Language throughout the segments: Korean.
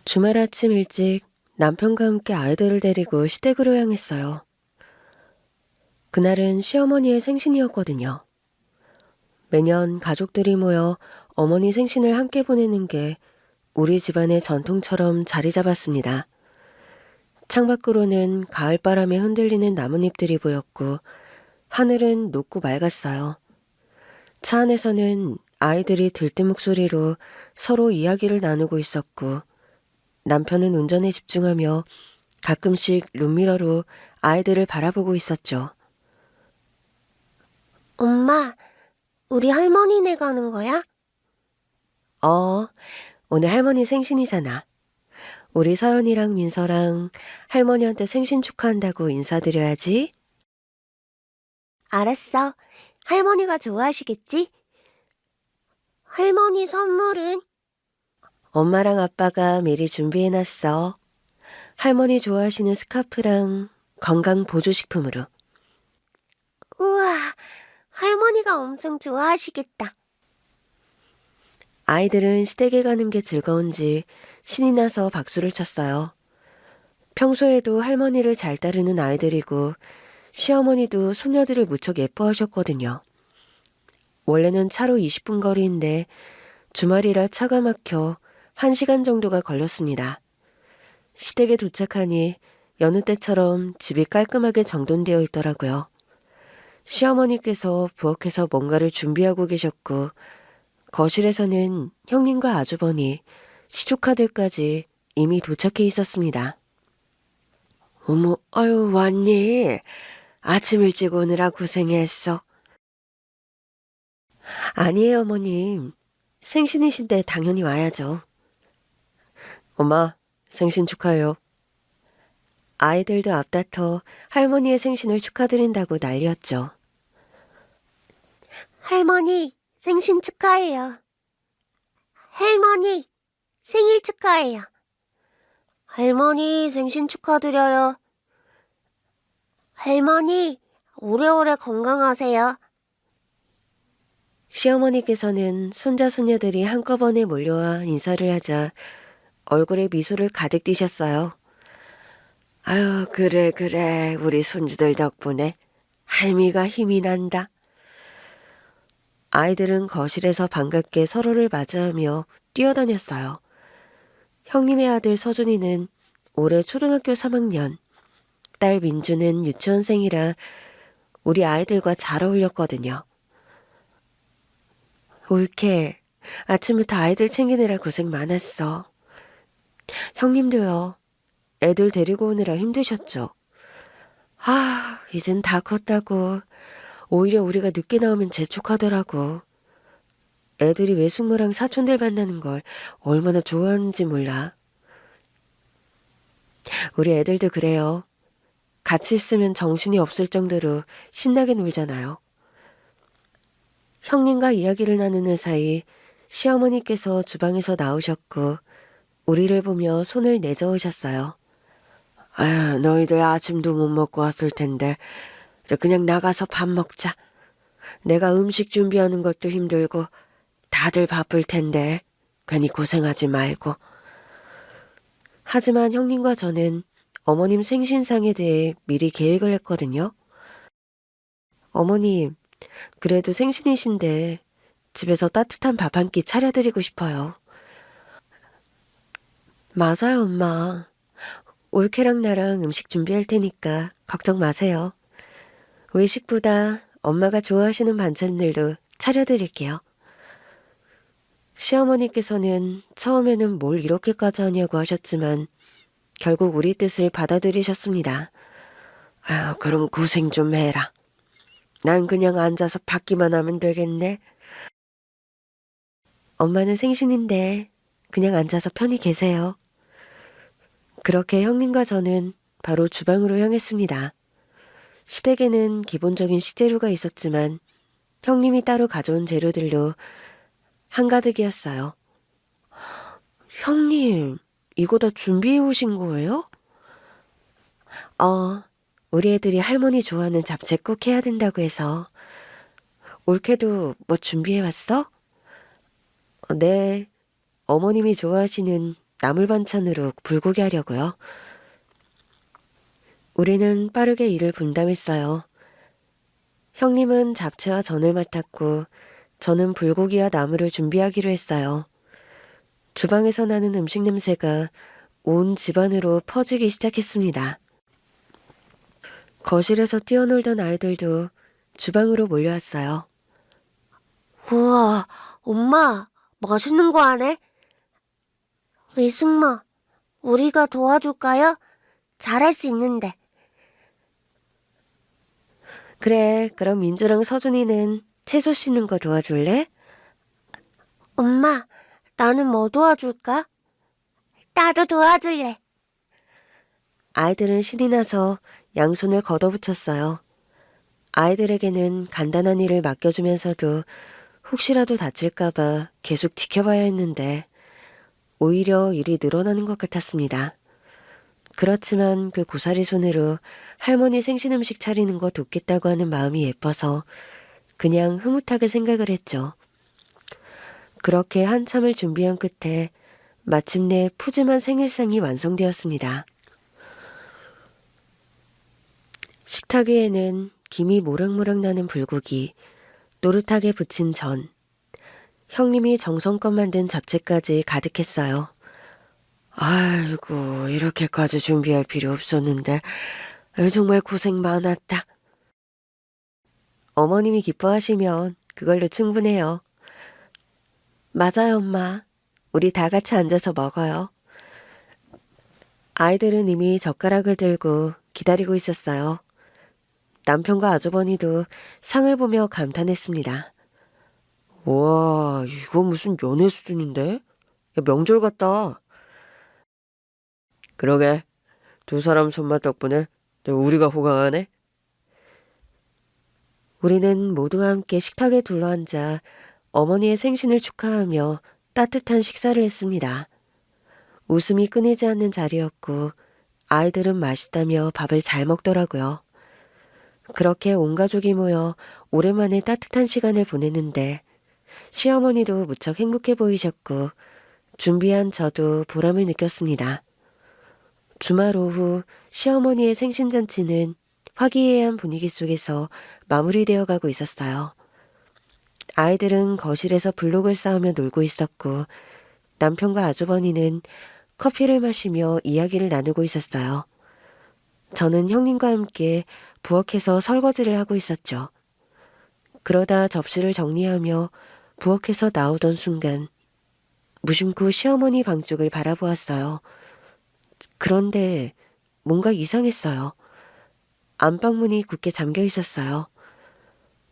주말 아침 일찍 남편과 함께 아이들을 데리고 시댁으로 향했어요. 그날은 시어머니의 생신이었거든요. 매년 가족들이 모여 어머니 생신을 함께 보내는 게 우리 집안의 전통처럼 자리 잡았습니다. 창밖으로는 가을바람에 흔들리는 나뭇잎들이 보였고 하늘은 높고 맑았어요. 차 안에서는 아이들이 들뜬 목소리로 서로 이야기를 나누고 있었고 남편은 운전에 집중하며 가끔씩 룸미러로 아이들을 바라보고 있었죠. 엄마, 우리 할머니네 가는 거야? 어, 오늘 할머니 생신이잖아. 우리 서연이랑 민서랑 할머니한테 생신 축하한다고 인사드려야지. 알았어. 할머니가 좋아하시겠지? 할머니 선물은? 엄마랑 아빠가 미리 준비해놨어. 할머니 좋아하시는 스카프랑 건강 보조식품으로. 우와, 할머니가 엄청 좋아하시겠다. 아이들은 시댁에 가는 게 즐거운지 신이 나서 박수를 쳤어요. 평소에도 할머니를 잘 따르는 아이들이고 시어머니도 손녀들을 무척 예뻐하셨거든요. 원래는 차로 20분 거리인데 주말이라 차가 막혀 1시간 정도가 걸렸습니다. 시댁에 도착하니 여느 때처럼 집이 깔끔하게 정돈되어 있더라고요. 시어머니께서 부엌에서 뭔가를 준비하고 계셨고 거실에서는 형님과 아주버니, 시조카들까지 이미 도착해 있었습니다. 어머, 아유, 왔니? 아침 일찍 오느라 고생했어. 아니에요, 어머님. 생신이신데 당연히 와야죠. 엄마, 생신 축하해요. 아이들도 앞다퉈 할머니의 생신을 축하드린다고 난리였죠. 할머니, 생신 축하해요. 할머니, 생일 축하해요. 할머니, 생신 축하드려요. 할머니, 오래오래 건강하세요. 시어머니께서는 손자 손녀들이 한꺼번에 몰려와 인사를 하자 얼굴에 미소를 가득 띠셨어요. 아유, 그래, 우리 손주들 덕분에 할미가 힘이 난다. 아이들은 거실에서 반갑게 서로를 맞이하며 뛰어다녔어요. 형님의 아들 서준이는 올해 초등학교 3학년, 딸 민주는 유치원생이라 우리 아이들과 잘 어울렸거든요. 올케, 아침부터 아이들 챙기느라 고생 많았어. 형님도요. 애들 데리고 오느라 힘드셨죠? 아, 이젠 다 컸다고. 오히려 우리가 늦게 나오면 재촉하더라고. 애들이 외숙모랑 사촌들 만나는 걸 얼마나 좋아하는지 몰라. 우리 애들도 그래요. 같이 있으면 정신이 없을 정도로 신나게 놀잖아요. 형님과 이야기를 나누는 사이 시어머니께서 주방에서 나오셨고 우리를 보며 손을 내저으셨어요. 아유, 너희들 아침도 못 먹고 왔을 텐데 그냥 나가서 밥 먹자. 내가 음식 준비하는 것도 힘들고 다들 바쁠 텐데 괜히 고생하지 말고. 하지만 형님과 저는 어머님 생신상에 대해 미리 계획을 했거든요. 어머님, 그래도 생신이신데 집에서 따뜻한 밥 한 끼 차려드리고 싶어요. 맞아요, 엄마. 올케랑 나랑 음식 준비할 테니까 걱정 마세요. 외식보다 엄마가 좋아하시는 반찬들도 차려드릴게요. 시어머니께서는 처음에는 뭘 이렇게까지 하냐고 하셨지만 결국 우리 뜻을 받아들이셨습니다. 아유, 그럼 고생 좀 해라. 난 그냥 앉아서 받기만 하면 되겠네. 엄마는 생신인데 그냥 앉아서 편히 계세요. 그렇게 형님과 저는 바로 주방으로 향했습니다. 시댁에는 기본적인 식재료가 있었지만 형님이 따로 가져온 재료들로 한가득이었어요. 형님, 이거 다 준비해 오신 거예요? 우리 애들이 할머니 좋아하는 잡채 꼭 해야 된다고 해서. 올케도 뭐 준비해 왔어? 네, 어머님이 좋아하시는 나물 반찬으로 불고기 하려고요. 우리는 빠르게 일을 분담했어요. 형님은 잡채와 전을 맡았고 저는 불고기와 나물을 준비하기로 했어요. 주방에서 나는 음식 냄새가 온 집안으로 퍼지기 시작했습니다. 거실에서 뛰어놀던 아이들도 주방으로 몰려왔어요. 우와, 엄마, 멋있는 거 하네? 위승마, 우리가 도와줄까요? 잘할 수 있는데. 그래, 그럼 민주랑 서준이는 채소 씻는 거 도와줄래? 엄마, 나는 뭐 도와줄까? 나도 도와줄래. 아이들은 신이 나서 양손을 걷어붙였어요. 아이들에게는 간단한 일을 맡겨주면서도 혹시라도 다칠까봐 계속 지켜봐야 했는데 오히려 일이 늘어나는 것 같았습니다. 그렇지만 그 고사리 손으로 할머니 생신 음식 차리는 거 돕겠다고 하는 마음이 예뻐서 그냥 흐뭇하게 생각을 했죠. 그렇게 한참을 준비한 끝에 마침내 푸짐한 생일상이 완성되었습니다. 식탁 위에는 김이 모락모락 나는 불고기, 노릇하게 부친 전, 형님이 정성껏 만든 잡채까지 가득했어요. 아이고, 이렇게까지 준비할 필요 없었는데 정말 고생 많았다. 어머님이 기뻐하시면 그걸로 충분해요. 맞아요, 엄마. 우리 다 같이 앉아서 먹어요. 아이들은 이미 젓가락을 들고 기다리고 있었어요. 남편과 아주버니도 상을 보며 감탄했습니다. 와, 이거 무슨 연애 수준인데? 야, 명절 같다. 그러게, 두 사람 손맛 덕분에 우리가 호강하네. 우리는 모두가 함께 식탁에 둘러앉아 어머니의 생신을 축하하며 따뜻한 식사를 했습니다. 웃음이 끊이지 않는 자리였고 아이들은 맛있다며 밥을 잘 먹더라고요. 그렇게 온 가족이 모여 오랜만에 따뜻한 시간을 보냈는데 시어머니도 무척 행복해 보이셨고 준비한 저도 보람을 느꼈습니다. 주말 오후 시어머니의 생신잔치는 화기애애한 분위기 속에서 마무리되어 가고 있었어요. 아이들은 거실에서 블록을 쌓으며 놀고 있었고 남편과 아주버니는 커피를 마시며 이야기를 나누고 있었어요. 저는 형님과 함께 부엌에서 설거지를 하고 있었죠. 그러다 접시를 정리하며 부엌에서 나오던 순간 무심코 시어머니 방 쪽을 바라보았어요. 그런데 뭔가 이상했어요. 안방문이 굳게 잠겨 있었어요.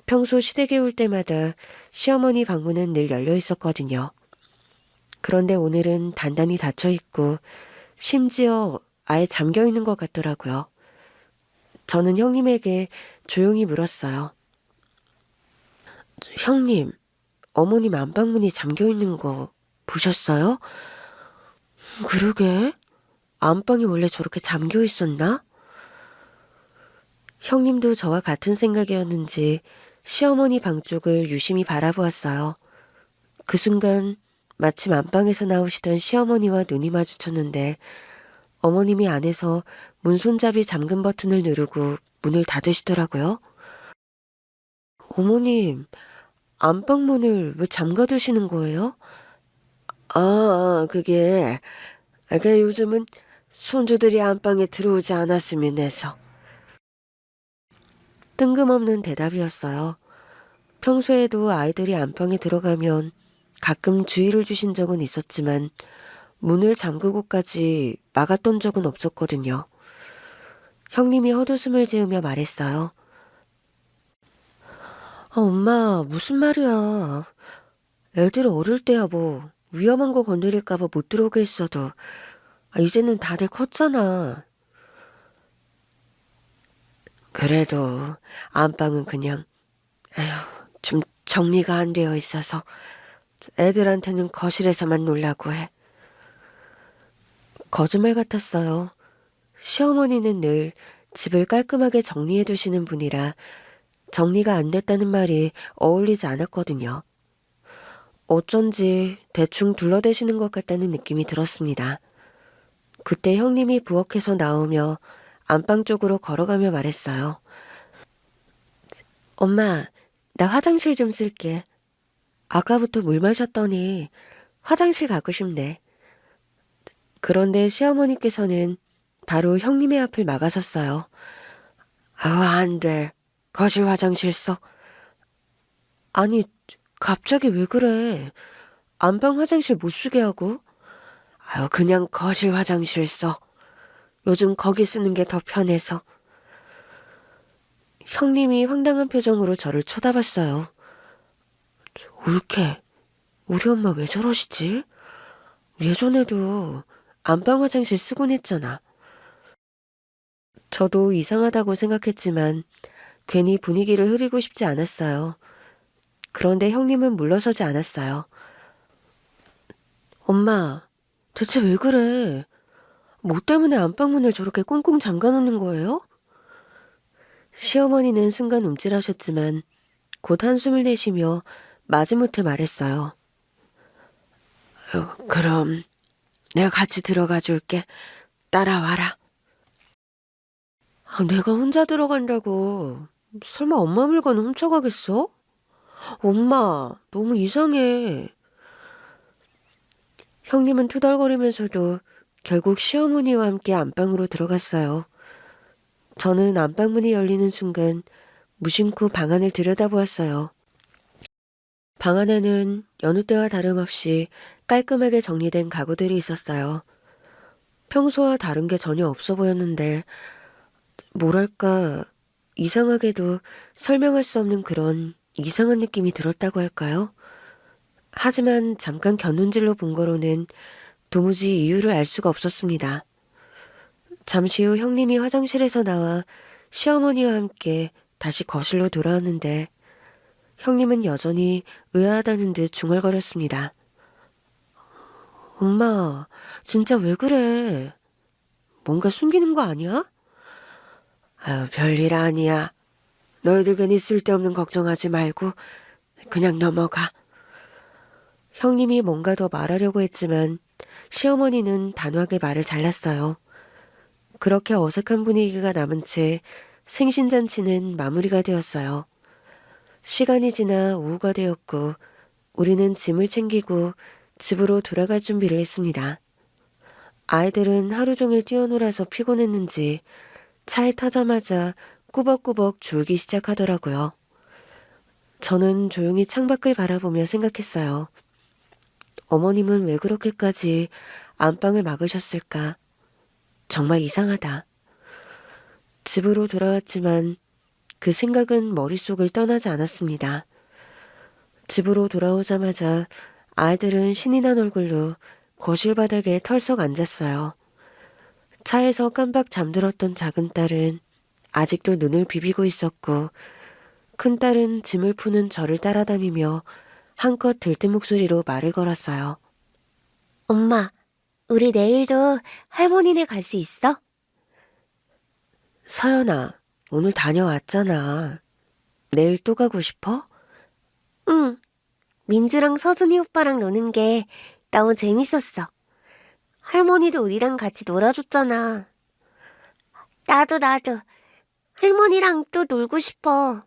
평소 시댁에 올 때마다 시어머니 방문은 늘 열려 있었거든요. 그런데 오늘은 단단히 닫혀 있고 심지어 아예 잠겨 있는 것 같더라고요. 저는 형님에게 조용히 물었어요. 형님, 어머님 안방문이 잠겨 있는 거 보셨어요? 그러게. 안방이 원래 저렇게 잠겨 있었나? 형님도 저와 같은 생각이었는지 시어머니 방 쪽을 유심히 바라보았어요. 그 순간 마침 안방에서 나오시던 시어머니와 눈이 마주쳤는데 어머님이 안에서 문 손잡이 잠금 버튼을 누르고 문을 닫으시더라고요. 어머님, 안방문을 왜 잠가두시는 거예요? 그게 요즘은 손주들이 안방에 들어오지 않았으면 해서. 뜬금없는 대답이었어요. 평소에도 아이들이 안방에 들어가면 가끔 주의를 주신 적은 있었지만 문을 잠그고까지 막았던 적은 없었거든요. 형님이 헛웃음을 지으며 말했어요. 엄마, 무슨 말이야. 애들 어릴 때야 뭐 위험한 거 건드릴까 봐 못 들어오게 했어도 이제는 다들 컸잖아. 그래도 안방은 그냥 좀 정리가 안 되어 있어서 애들한테는 거실에서만 놀라고 해. 거짓말 같았어요. 시어머니는 늘 집을 깔끔하게 정리해 두시는 분이라 정리가 안 됐다는 말이 어울리지 않았거든요. 어쩐지 대충 둘러대시는 것 같다는 느낌이 들었습니다. 그때 형님이 부엌에서 나오며 안방 쪽으로 걸어가며 말했어요. 엄마, 나 화장실 좀 쓸게. 아까부터 물 마셨더니 화장실 가고 싶네. 그런데 시어머니께서는 바로 형님의 앞을 막아섰어요. 안 돼. 거실 화장실 써. 아니, 갑자기 왜 그래? 안방 화장실 못 쓰게 하고? 그냥 거실 화장실 써. 요즘 거기 쓰는 게 더 편해서. 형님이 황당한 표정으로 저를 쳐다봤어요. 올케, 우리 엄마 왜 저러시지? 예전에도 안방 화장실 쓰곤 했잖아. 저도 이상하다고 생각했지만 괜히 분위기를 흐리고 싶지 않았어요. 그런데 형님은 물러서지 않았어요. 엄마, 대체 왜 그래? 뭐 때문에 안방문을 저렇게 꽁꽁 잠가놓는 거예요? 시어머니는 순간 움찔하셨지만 곧 한숨을 내쉬며 마지못해 말했어요. 그럼 내가 같이 들어가 줄게. 따라와라. 내가 혼자 들어간다고 설마 엄마 물건을 훔쳐가겠어? 엄마, 너무 이상해. 형님은 투덜거리면서도 결국 시어머니와 함께 안방으로 들어갔어요. 저는 안방문이 열리는 순간 무심코 방 안을 들여다보았어요. 방 안에는 여느 때와 다름없이 깔끔하게 정리된 가구들이 있었어요. 평소와 다른 게 전혀 없어 보였는데 뭐랄까 이상하게도 설명할 수 없는 그런 이상한 느낌이 들었다고 할까요? 하지만 잠깐 곁눈질로 본 거로는 도무지 이유를 알 수가 없었습니다. 잠시 후 형님이 화장실에서 나와 시어머니와 함께 다시 거실로 돌아왔는데 형님은 여전히 의아하다는 듯 중얼거렸습니다. 엄마, 진짜 왜 그래? 뭔가 숨기는 거 아니야? 별일 아니야. 너희들 괜히 쓸데없는 걱정하지 말고 그냥 넘어가. 형님이 뭔가 더 말하려고 했지만 시어머니는 단호하게 말을 잘랐어요. 그렇게 어색한 분위기가 남은 채 생신잔치는 마무리가 되었어요. 시간이 지나 오후가 되었고 우리는 짐을 챙기고 집으로 돌아갈 준비를 했습니다. 아이들은 하루 종일 뛰어놀아서 피곤했는지 차에 타자마자 꾸벅꾸벅 졸기 시작하더라고요. 저는 조용히 창밖을 바라보며 생각했어요. 어머님은 왜 그렇게까지 안방을 막으셨을까? 정말 이상하다. 집으로 돌아왔지만 그 생각은 머릿속을 떠나지 않았습니다. 집으로 돌아오자마자 아이들은 신이 난 얼굴로 거실 바닥에 털썩 앉았어요. 차에서 깜박 잠들었던 작은 딸은 아직도 눈을 비비고 있었고 큰 딸은 짐을 푸는 저를 따라다니며 한껏 들뜬 목소리로 말을 걸었어요. 엄마, 우리 내일도 할머니네 갈 수 있어? 서연아, 오늘 다녀왔잖아. 내일 또 가고 싶어? 응. 민주랑 서준이 오빠랑 노는 게 너무 재밌었어. 할머니도 우리랑 같이 놀아줬잖아. 나도. 할머니랑 또 놀고 싶어.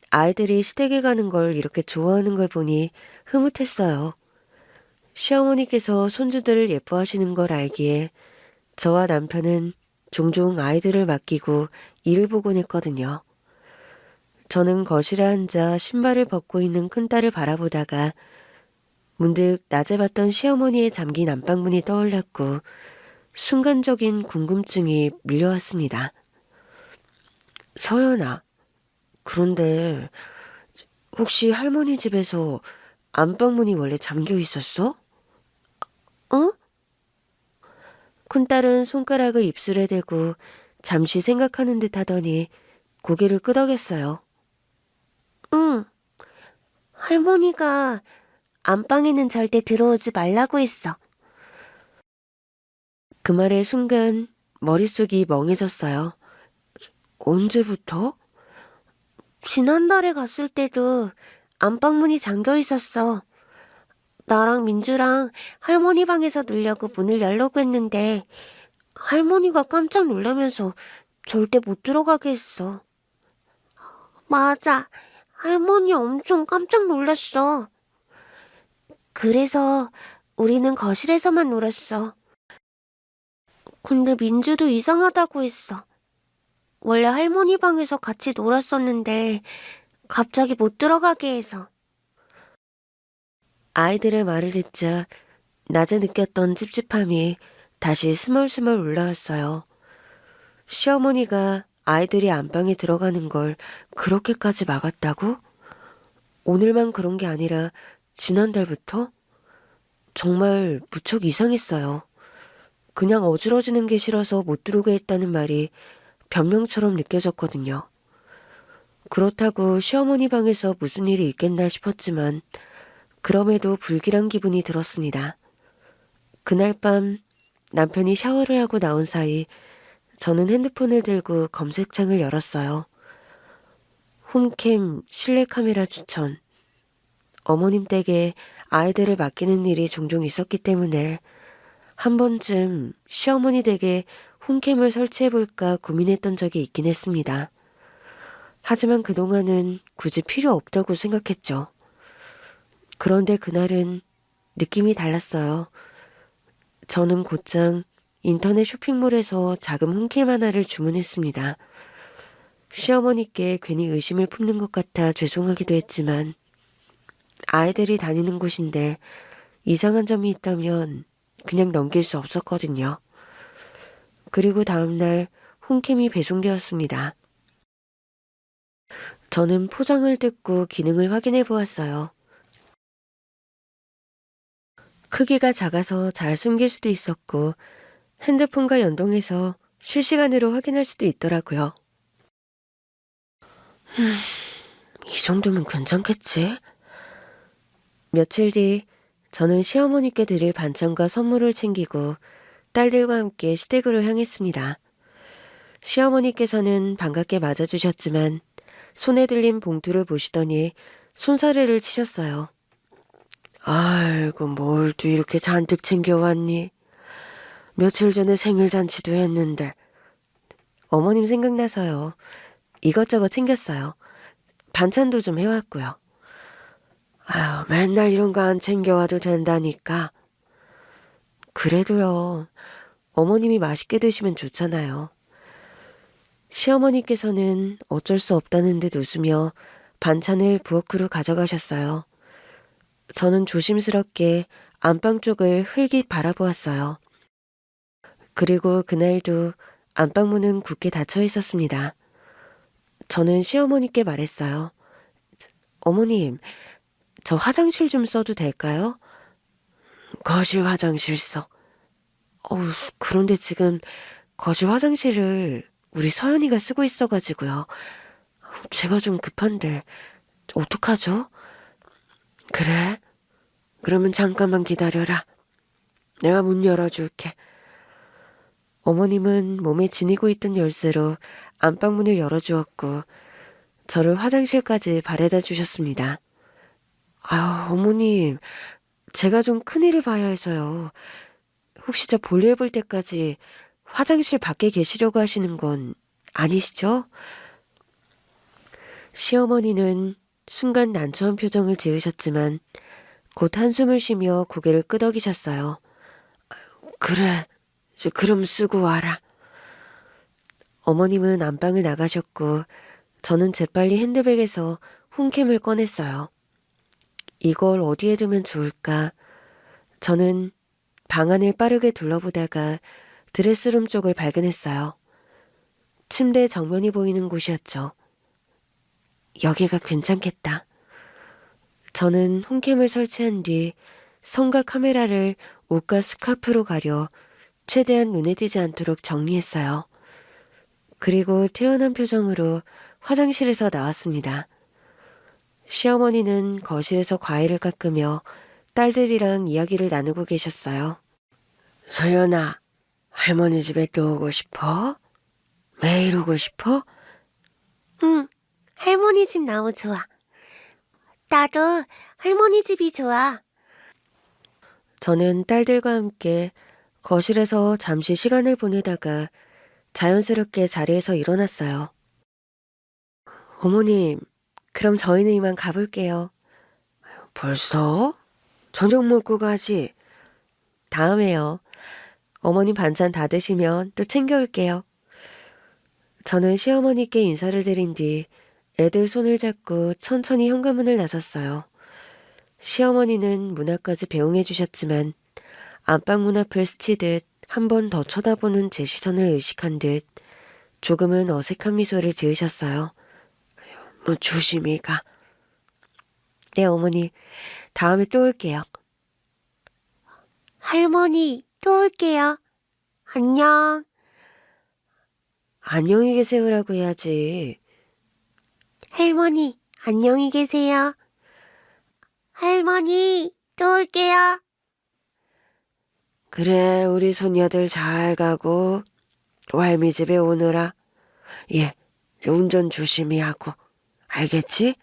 아이들이 시댁에 가는 걸 이렇게 좋아하는 걸 보니 흐뭇했어요. 시어머니께서 손주들을 예뻐하시는 걸 알기에 저와 남편은 종종 아이들을 맡기고 일을 보곤 했거든요. 저는 거실에 앉아 신발을 벗고 있는 큰딸을 바라보다가 문득 낮에 봤던 시어머니의 잠긴 안방문이 떠올랐고 순간적인 궁금증이 밀려왔습니다. 서연아, 그런데 혹시 할머니 집에서 안방문이 원래 잠겨 있었어? 어? 큰딸은 손가락을 입술에 대고 잠시 생각하는 듯 하더니 고개를 끄덕였어요. 응. 할머니가 안방에는 절대 들어오지 말라고 했어. 그 말의 순간 머릿속이 멍해졌어요. 언제부터? 지난달에 갔을 때도 안방문이 잠겨 있었어. 나랑 민주랑 할머니 방에서 놀려고 문을 열려고 했는데 할머니가 깜짝 놀라면서 절대 못 들어가게 했어. 맞아. 할머니 엄청 깜짝 놀랐어. 그래서 우리는 거실에서만 놀았어. 근데 민주도 이상하다고 했어. 원래 할머니 방에서 같이 놀았었는데 갑자기 못 들어가게 해서. 아이들의 말을 듣자 낮에 느꼈던 찝찝함이 다시 스멀스멀 올라왔어요. 시어머니가 아이들이 안방에 들어가는 걸 그렇게까지 막았다고? 오늘만 그런 게 아니라 지난달부터? 정말 무척 이상했어요. 그냥 어지러지는 게 싫어서 못 들어오게 했다는 말이 변명처럼 느껴졌거든요. 그렇다고 시어머니 방에서 무슨 일이 있겠나 싶었지만 그럼에도 불길한 기분이 들었습니다. 그날 밤 남편이 샤워를 하고 나온 사이 저는 핸드폰을 들고 검색창을 열었어요. 홈캠 실내 카메라 추천. 어머님 댁에 아이들을 맡기는 일이 종종 있었기 때문에 한 번쯤 시어머니 댁에 홈캠을 설치해볼까 고민했던 적이 있긴 했습니다. 하지만 그동안은 굳이 필요 없다고 생각했죠. 그런데 그날은 느낌이 달랐어요. 저는 곧장 인터넷 쇼핑몰에서 작은 홈캠 하나를 주문했습니다. 시어머니께 괜히 의심을 품는 것 같아 죄송하기도 했지만 아이들이 다니는 곳인데 이상한 점이 있다면 그냥 넘길 수 없었거든요. 그리고 다음날 홈캠이 배송되었습니다. 저는 포장을 뜯고 기능을 확인해 보았어요. 크기가 작아서 잘 숨길 수도 있었고 핸드폰과 연동해서 실시간으로 확인할 수도 있더라고요. 이 정도면 괜찮겠지? 며칠 뒤 저는 시어머니께 드릴 반찬과 선물을 챙기고 딸들과 함께 시댁으로 향했습니다. 시어머니께서는 반갑게 맞아주셨지만 손에 들린 봉투를 보시더니 손사래를 치셨어요. 아이고 뭘 또 이렇게 잔뜩 챙겨왔니? 며칠 전에 생일 잔치도 했는데. 어머님 생각나서요. 이것저것 챙겼어요. 반찬도 좀 해왔고요. 아유, 맨날 이런 거 안 챙겨와도 된다니까. 그래도요. 어머님이 맛있게 드시면 좋잖아요. 시어머니께서는 어쩔 수 없다는 듯 웃으며 반찬을 부엌으로 가져가셨어요. 저는 조심스럽게 안방 쪽을 흘깃 바라보았어요. 그리고 그날도 안방문은 굳게 닫혀 있었습니다. 저는 시어머니께 말했어요. 어머님, 저 화장실 좀 써도 될까요? 거실 화장실 써. 그런데 지금 거실 화장실을 우리 서연이가 쓰고 있어가지고요. 제가 좀 급한데 어떡하죠? 그래? 그러면 잠깐만 기다려라. 내가 문 열어줄게. 어머님은 몸에 지니고 있던 열쇠로 안방문을 열어주었고 저를 화장실까지 바래다 주셨습니다. 아유, 어머님, 제가 좀 큰일을 봐야 해서요. 혹시 저 볼일 볼 때까지 화장실 밖에 계시려고 하시는 건 아니시죠? 시어머니는 순간 난처한 표정을 지으셨지만 곧 한숨을 쉬며 고개를 끄덕이셨어요. 그래, 그럼 쓰고 와라. 어머님은 안방을 나가셨고 저는 재빨리 핸드백에서 홈캠을 꺼냈어요. 이걸 어디에 두면 좋을까? 저는 방 안을 빠르게 둘러보다가 드레스룸 쪽을 발견했어요. 침대 정면이 보이는 곳이었죠. 여기가 괜찮겠다. 저는 홈캠을 설치한 뒤 성과 카메라를 옷과 스카프로 가려 최대한 눈에 띄지 않도록 정리했어요. 그리고 태연한 표정으로 화장실에서 나왔습니다. 시어머니는 거실에서 과일을 깎으며 딸들이랑 이야기를 나누고 계셨어요. 서연아, 할머니 집에 또 오고 싶어? 매일 오고 싶어? 응, 할머니 집 너무 좋아. 나도 할머니 집이 좋아. 저는 딸들과 함께 거실에서 잠시 시간을 보내다가 자연스럽게 자리에서 일어났어요. 어머님, 그럼 저희는 이만 가볼게요. 벌써? 저녁 먹고 가지. 다음에요. 어머님 반찬 다 드시면 또 챙겨올게요. 저는 시어머니께 인사를 드린 뒤 애들 손을 잡고 천천히 현관문을 나섰어요. 시어머니는 문 앞까지 배웅해 주셨지만 안방문 앞을 스치듯 한 번 더 쳐다보는 제 시선을 의식한 듯 조금은 어색한 미소를 지으셨어요. 뭐 조심히 가. 네, 어머니. 다음에 또 올게요. 할머니, 또 올게요. 안녕. 안녕히 계세요라고 해야지. 할머니, 안녕히 계세요. 할머니, 또 올게요. 그래, 우리 손녀들 잘 가고 왈미 집에 오느라. 예, 운전 조심히 하고. 알겠지?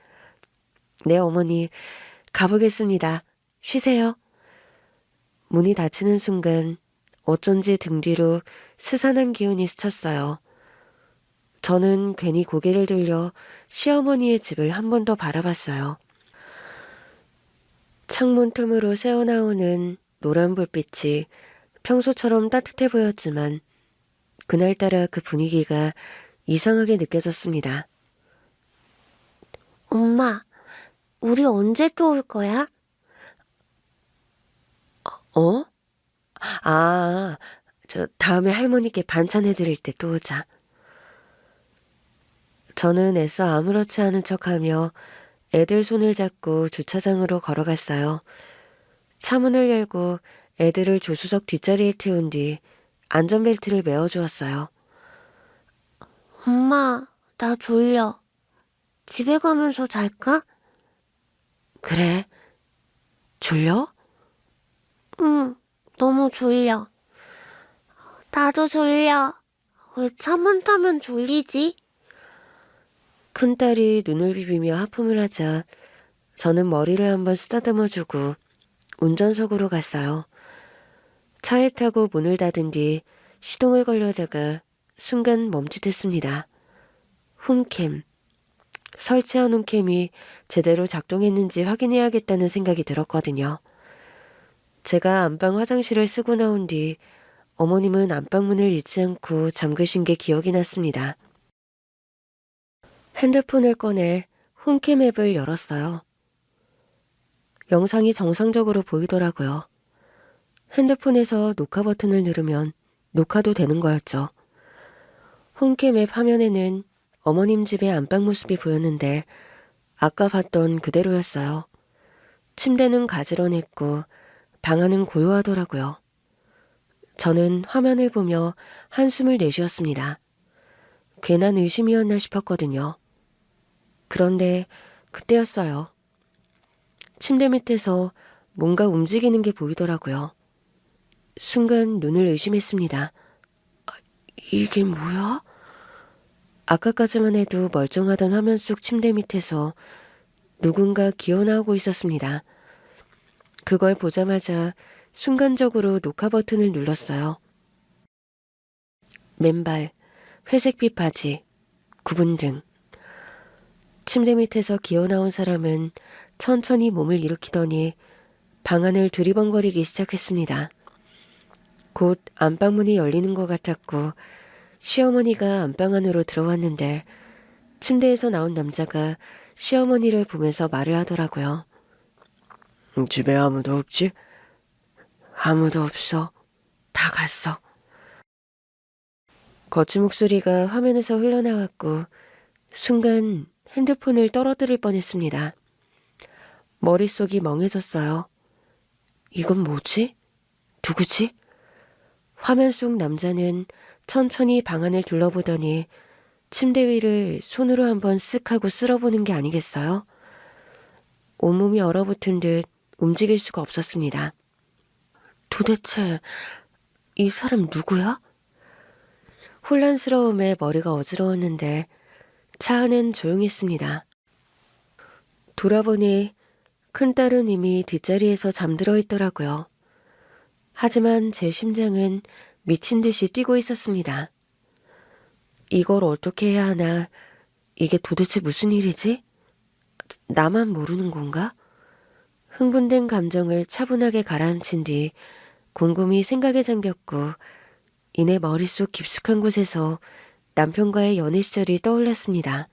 네, 어머니. 가보겠습니다. 쉬세요. 문이 닫히는 순간 어쩐지 등 뒤로 스산한 기운이 스쳤어요. 저는 괜히 고개를 들려 시어머니의 집을 한 번 더 바라봤어요. 창문 틈으로 새어나오는 노란 불빛이 평소처럼 따뜻해 보였지만 그날따라 그 분위기가 이상하게 느껴졌습니다. 엄마, 우리 언제 또 올 거야? 어? 아, 저 다음에 할머니께 반찬 해드릴 때 또 오자. 저는 애써 아무렇지 않은 척하며 애들 손을 잡고 주차장으로 걸어갔어요. 차문을 열고 애들을 조수석 뒷자리에 태운 뒤 안전벨트를 메어주었어요. 엄마, 나 졸려. 집에 가면서 잘까? 그래? 졸려? 응, 너무 졸려. 나도 졸려. 왜 차만 타면 졸리지? 큰딸이 눈을 비비며 하품을 하자 저는 머리를 한번 쓰다듬어주고 운전석으로 갔어요. 차에 타고 문을 닫은 뒤 시동을 걸려다가 순간 멈칫했습니다. 홈캠. 설치한 홈캠이 제대로 작동했는지 확인해야겠다는 생각이 들었거든요. 제가 안방 화장실을 쓰고 나온 뒤 어머님은 안방문을 잊지 않고 잠그신 게 기억이 났습니다. 핸드폰을 꺼내 홈캠 앱을 열었어요. 영상이 정상적으로 보이더라고요. 핸드폰에서 녹화 버튼을 누르면 녹화도 되는 거였죠. 홈캠 앱 화면에는 어머님 집의 안방 모습이 보였는데 아까 봤던 그대로였어요. 침대는 가지런했고 방 안은 고요하더라고요. 저는 화면을 보며 한숨을 내쉬었습니다. 괜한 의심이었나 싶었거든요. 그런데 그때였어요. 침대 밑에서 뭔가 움직이는 게 보이더라고요. 순간 눈을 의심했습니다. 이게 뭐야? 아까까지만 해도 멀쩡하던 화면 속 침대 밑에서 누군가 기어나오고 있었습니다. 그걸 보자마자 순간적으로 녹화 버튼을 눌렀어요. 맨발, 회색빛 바지, 굽은 등. 침대 밑에서 기어나온 사람은 천천히 몸을 일으키더니 방 안을 두리번거리기 시작했습니다. 곧 안방문이 열리는 것 같았고 시어머니가 안방 안으로 들어왔는데 침대에서 나온 남자가 시어머니를 보면서 말을 하더라고요. 집에 아무도 없지? 아무도 없어. 다 갔어. 거친 목소리가 화면에서 흘러나왔고 순간 핸드폰을 떨어뜨릴 뻔했습니다. 머릿속이 멍해졌어요. 이건 뭐지? 누구지? 화면 속 남자는 천천히 방 안을 둘러보더니 침대 위를 손으로 한번 쓱 하고 쓸어보는 게 아니겠어요? 온몸이 얼어붙은 듯 움직일 수가 없었습니다. 도대체 이 사람 누구야? 혼란스러움에 머리가 어지러웠는데 차 안은 조용했습니다. 돌아보니 큰딸은 이미 뒷자리에서 잠들어 있더라고요. 하지만 제 심장은 미친 듯이 뛰고 있었습니다. 이걸 어떻게 해야 하나? 이게 도대체 무슨 일이지? 나만 모르는 건가? 흥분된 감정을 차분하게 가라앉힌 뒤 곰곰이 생각에 잠겼고 이내 머릿속 깊숙한 곳에서 남편과의 연애 시절이 떠올랐습니다.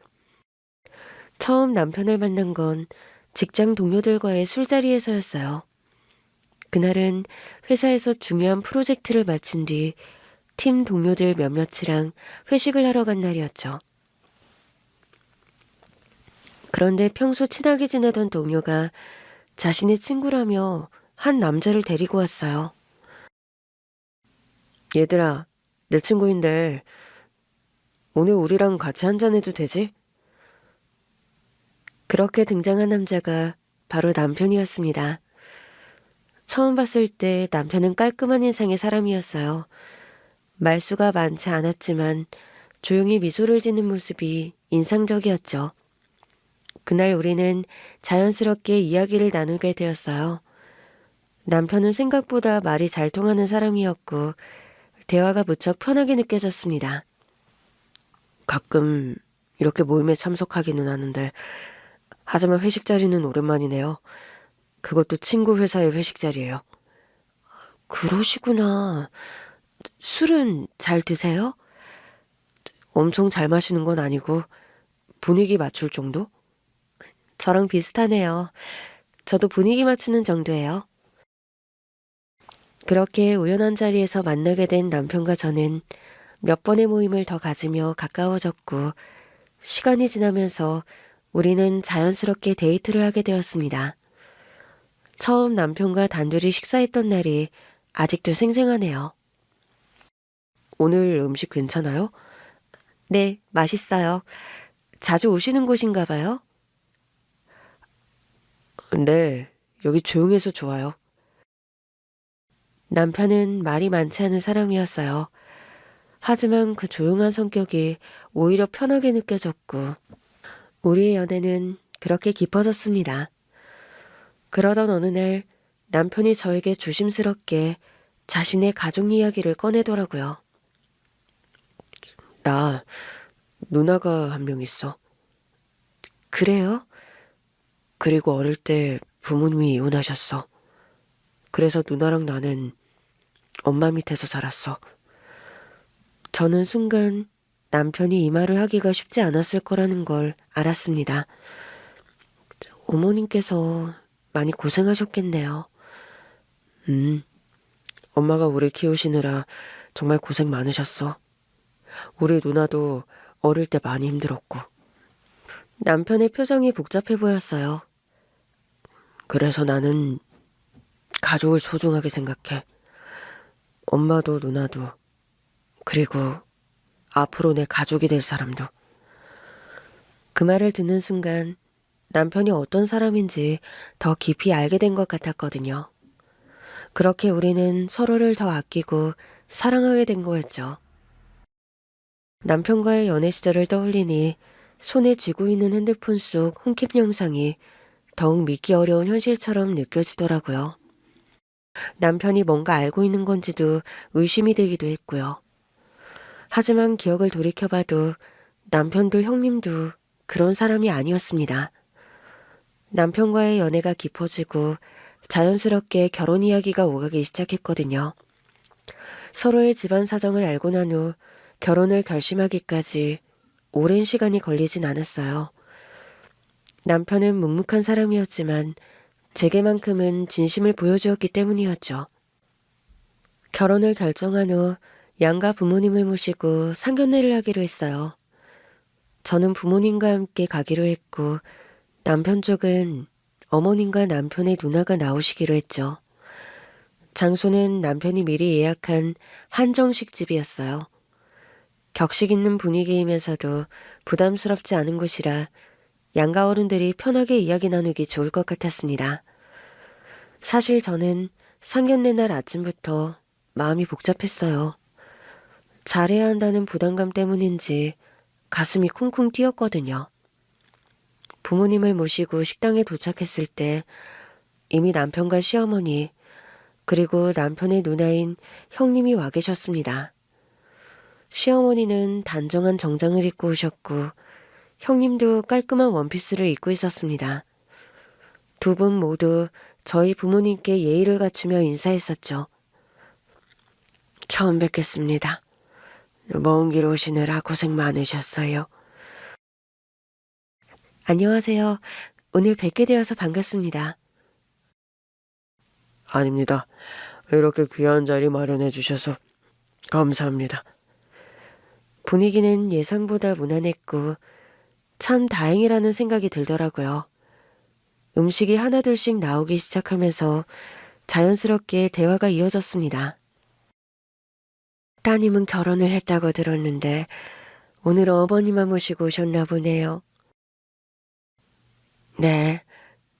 처음 남편을 만난 건 직장 동료들과의 술자리에서였어요. 그날은 회사에서 중요한 프로젝트를 마친 뒤 팀 동료들 몇몇이랑 회식을 하러 간 날이었죠. 그런데 평소 친하게 지내던 동료가 자신의 친구라며 한 남자를 데리고 왔어요. 얘들아, 내 친구인데 오늘 우리랑 같이 한잔해도 되지? 그렇게 등장한 남자가 바로 남편이었습니다. 처음 봤을 때 남편은 깔끔한 인상의 사람이었어요. 말수가 많지 않았지만 조용히 미소를 짓는 모습이 인상적이었죠. 그날 우리는 자연스럽게 이야기를 나누게 되었어요. 남편은 생각보다 말이 잘 통하는 사람이었고 대화가 무척 편하게 느껴졌습니다. 가끔 이렇게 모임에 참석하기는 하는데 하지만 회식 자리는 오랜만이네요. 그것도 친구 회사의 회식 자리예요. 그러시구나. 술은 잘 드세요? 엄청 잘 마시는 건 아니고 분위기 맞출 정도? 저랑 비슷하네요. 저도 분위기 맞추는 정도예요. 그렇게 우연한 자리에서 만나게 된 남편과 저는 몇 번의 모임을 더 가지며 가까워졌고 시간이 지나면서 우리는 자연스럽게 데이트를 하게 되었습니다. 처음 남편과 단둘이 식사했던 날이 아직도 생생하네요. 오늘 음식 괜찮아요? 네, 맛있어요. 자주 오시는 곳인가 봐요? 네, 여기 조용해서 좋아요. 남편은 말이 많지 않은 사람이었어요. 하지만 그 조용한 성격이 오히려 편하게 느껴졌고, 우리의 연애는 그렇게 깊어졌습니다. 그러던 어느 날 남편이 저에게 조심스럽게 자신의 가족 이야기를 꺼내더라고요. 나 누나가 한 명 있어. 그래요? 그리고 어릴 때 부모님이 이혼하셨어. 그래서 누나랑 나는 엄마 밑에서 자랐어. 저는 순간 남편이 이 말을 하기가 쉽지 않았을 거라는 걸 알았습니다. 어머님께서 많이 고생하셨겠네요. 음, 엄마가 우리 키우시느라 정말 고생 많으셨어. 우리 누나도 어릴 때 많이 힘들었고. 남편의 표정이 복잡해 보였어요. 그래서 나는 가족을 소중하게 생각해. 엄마도 누나도, 그리고 앞으로 내 가족이 될 사람도. 그 말을 듣는 순간 남편이 어떤 사람인지 더 깊이 알게 된 것 같았거든요. 그렇게 우리는 서로를 더 아끼고 사랑하게 된 거였죠. 남편과의 연애 시절을 떠올리니 손에 쥐고 있는 핸드폰 속 홈캠 영상이 더욱 믿기 어려운 현실처럼 느껴지더라고요. 남편이 뭔가 알고 있는 건지도 의심이 되기도 했고요. 하지만 기억을 돌이켜봐도 남편도 형님도 그런 사람이 아니었습니다. 남편과의 연애가 깊어지고 자연스럽게 결혼 이야기가 오가기 시작했거든요. 서로의 집안 사정을 알고 난 후 결혼을 결심하기까지 오랜 시간이 걸리진 않았어요. 남편은 묵묵한 사람이었지만 제게만큼은 진심을 보여주었기 때문이었죠. 결혼을 결정한 후 양가 부모님을 모시고 상견례를 하기로 했어요. 저는 부모님과 함께 가기로 했고 남편 쪽은 어머님과 남편의 누나가 나오시기로 했죠. 장소는 남편이 미리 예약한 한정식 집이었어요. 격식 있는 분위기이면서도 부담스럽지 않은 곳이라 양가 어른들이 편하게 이야기 나누기 좋을 것 같았습니다. 사실 저는 상견례 날 아침부터 마음이 복잡했어요. 잘해야 한다는 부담감 때문인지 가슴이 쿵쿵 뛰었거든요. 부모님을 모시고 식당에 도착했을 때 이미 남편과 시어머니, 그리고 남편의 누나인 형님이 와 계셨습니다. 시어머니는 단정한 정장을 입고 오셨고 형님도 깔끔한 원피스를 입고 있었습니다. 두 분 모두 저희 부모님께 예의를 갖추며 인사했었죠. 처음 뵙겠습니다. 먼 길 오시느라 고생 많으셨어요. 안녕하세요. 오늘 뵙게 되어서 반갑습니다. 아닙니다. 이렇게 귀한 자리 마련해 주셔서 감사합니다. 분위기는 예상보다 무난했고 참 다행이라는 생각이 들더라고요. 음식이 하나둘씩 나오기 시작하면서 자연스럽게 대화가 이어졌습니다. 따님은 결혼을 했다고 들었는데 오늘 어머니만 모시고 오셨나 보네요. 네,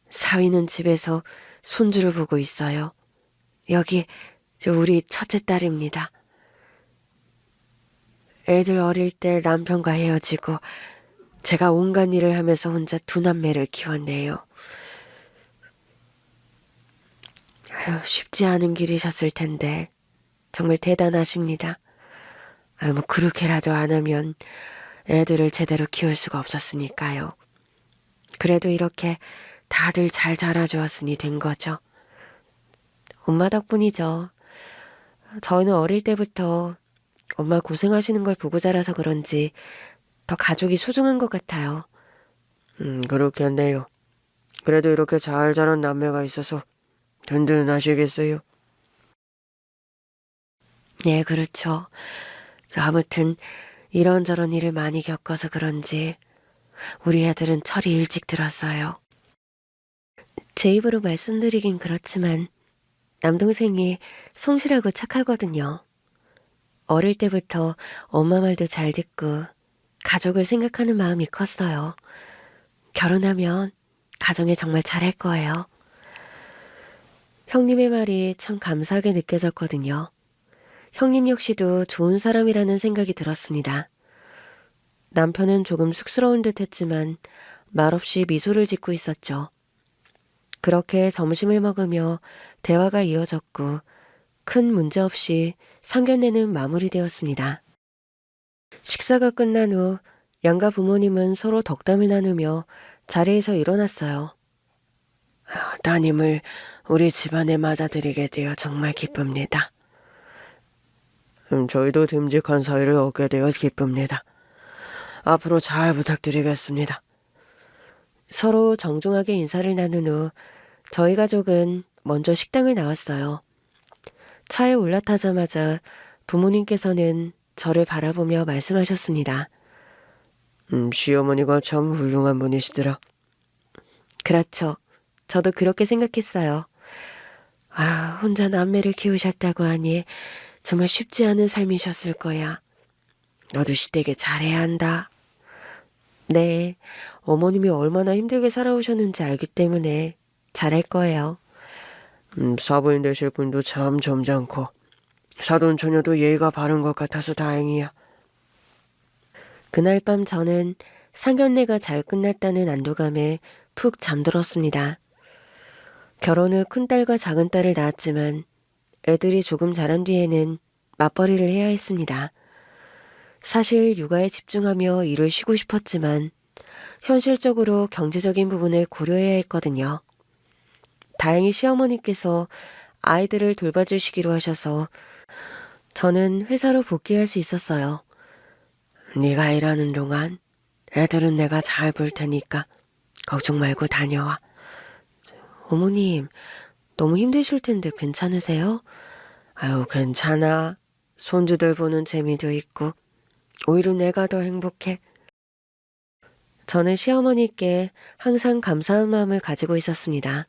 사위는 집에서 손주를 보고 있어요. 여기 우리 첫째 딸입니다. 애들 어릴 때 남편과 헤어지고 제가 온갖 일을 하면서 혼자 두 남매를 키웠네요. 아유, 쉽지 않은 길이셨을 텐데 정말 대단하십니다. 아유, 뭐 그렇게라도 안 하면 애들을 제대로 키울 수가 없었으니까요. 그래도 이렇게 다들 잘 자라주었으니 된 거죠. 엄마 덕분이죠. 저는 어릴 때부터 엄마 고생하시는 걸 보고 자라서 그런지 더 가족이 소중한 것 같아요. 그렇겠네요. 그래도 이렇게 잘 자란 남매가 있어서 든든하시겠어요? 네, 그렇죠. 아무튼 이런저런 일을 많이 겪어서 그런지 우리 애들은 철이 일찍 들었어요. 제 입으로 말씀드리긴 그렇지만 남동생이 성실하고 착하거든요. 어릴 때부터 엄마 말도 잘 듣고 가족을 생각하는 마음이 컸어요. 결혼하면 가정에 정말 잘할 거예요. 형님의 말이 참 감사하게 느껴졌거든요. 형님 역시도 좋은 사람이라는 생각이 들었습니다. 남편은 조금 쑥스러운 듯 했지만 말없이 미소를 짓고 있었죠. 그렇게 점심을 먹으며 대화가 이어졌고 큰 문제 없이 상견례는 마무리되었습니다. 식사가 끝난 후 양가 부모님은 서로 덕담을 나누며 자리에서 일어났어요. 따님을 우리 집안에 맞아들이게 되어 정말 기쁩니다. 저희도 듬직한 사위를 얻게 되어 기쁩니다. 앞으로 잘 부탁드리겠습니다. 서로 정중하게 인사를 나눈 후 저희 가족은 먼저 식당을 나왔어요. 차에 올라타자마자 부모님께서는 저를 바라보며 말씀하셨습니다. 시어머니가 참 훌륭한 분이시더라. 그렇죠. 저도 그렇게 생각했어요. 아, 혼자 남매를 키우셨다고 하니 정말 쉽지 않은 삶이셨을 거야. 너도 시댁에 잘해야 한다. 네, 어머님이 얼마나 힘들게 살아오셨는지 알기 때문에 잘할 거예요. 사부인 되실 분도 참 점잖고 사돈 처녀도 예의가 바른 것 같아서 다행이야. 그날 밤 저는 상견례가 잘 끝났다는 안도감에 푹 잠들었습니다. 결혼 후 큰딸과 작은딸을 낳았지만 애들이 조금 자란 뒤에는 맞벌이를 해야 했습니다. 사실 육아에 집중하며 일을 쉬고 싶었지만 현실적으로 경제적인 부분을 고려해야 했거든요. 다행히 시어머니께서 아이들을 돌봐주시기로 하셔서 저는 회사로 복귀할 수 있었어요. 네가 일하는 동안 애들은 내가 잘 볼 테니까 걱정 말고 다녀와. 어머님, 너무 힘드실 텐데 괜찮으세요? 아유, 괜찮아. 손주들 보는 재미도 있고 오히려 내가 더 행복해. 저는 시어머니께 항상 감사한 마음을 가지고 있었습니다.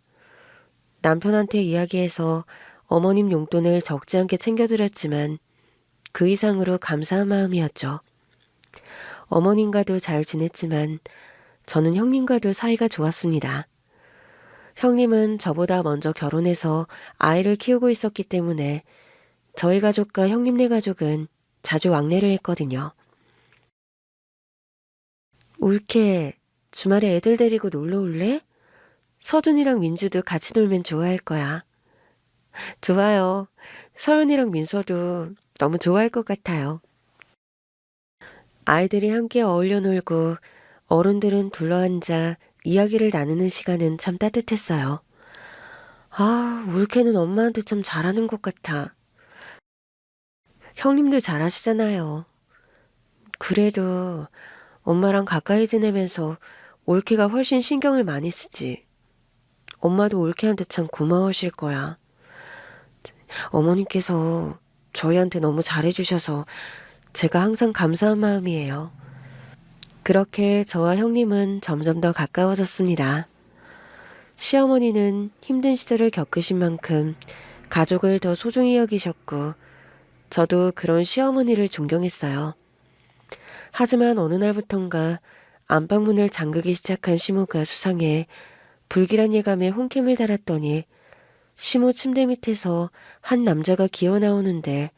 남편한테 이야기해서 어머님 용돈을 적지 않게 챙겨드렸지만 그 이상으로 감사한 마음이었죠. 어머님과도 잘 지냈지만 저는 형님과도 사이가 좋았습니다. 형님은 저보다 먼저 결혼해서 아이를 키우고 있었기 때문에 저희 가족과 형님네 가족은 자주 왕래를 했거든요. 올케, 주말에 애들 데리고 놀러 올래? 서준이랑 민주도 같이 놀면 좋아할 거야. 좋아요. 서연이랑 민서도 너무 좋아할 것 같아요. 아이들이 함께 어울려 놀고 어른들은 둘러앉아 이야기를 나누는 시간은 참 따뜻했어요. 아, 올케는 엄마한테 참 잘하는 것 같아. 형님도 잘하시잖아요. 그래도 엄마랑 가까이 지내면서 올케가 훨씬 신경을 많이 쓰지. 엄마도 올케한테 참 고마우실 거야. 어머니께서 저희한테 너무 잘해주셔서 제가 항상 감사한 마음이에요. 그렇게 저와 형님은 점점 더 가까워졌습니다. 시어머니는 힘든 시절을 겪으신 만큼 가족을 더 소중히 여기셨고 저도 그런 시어머니를 존경했어요. 하지만 어느 날부턴가 안방문을 잠그기 시작한 시모가 수상해 불길한 예감에 혼캠을 달았더니 시모 침대 밑에서 한 남자가 기어나오는데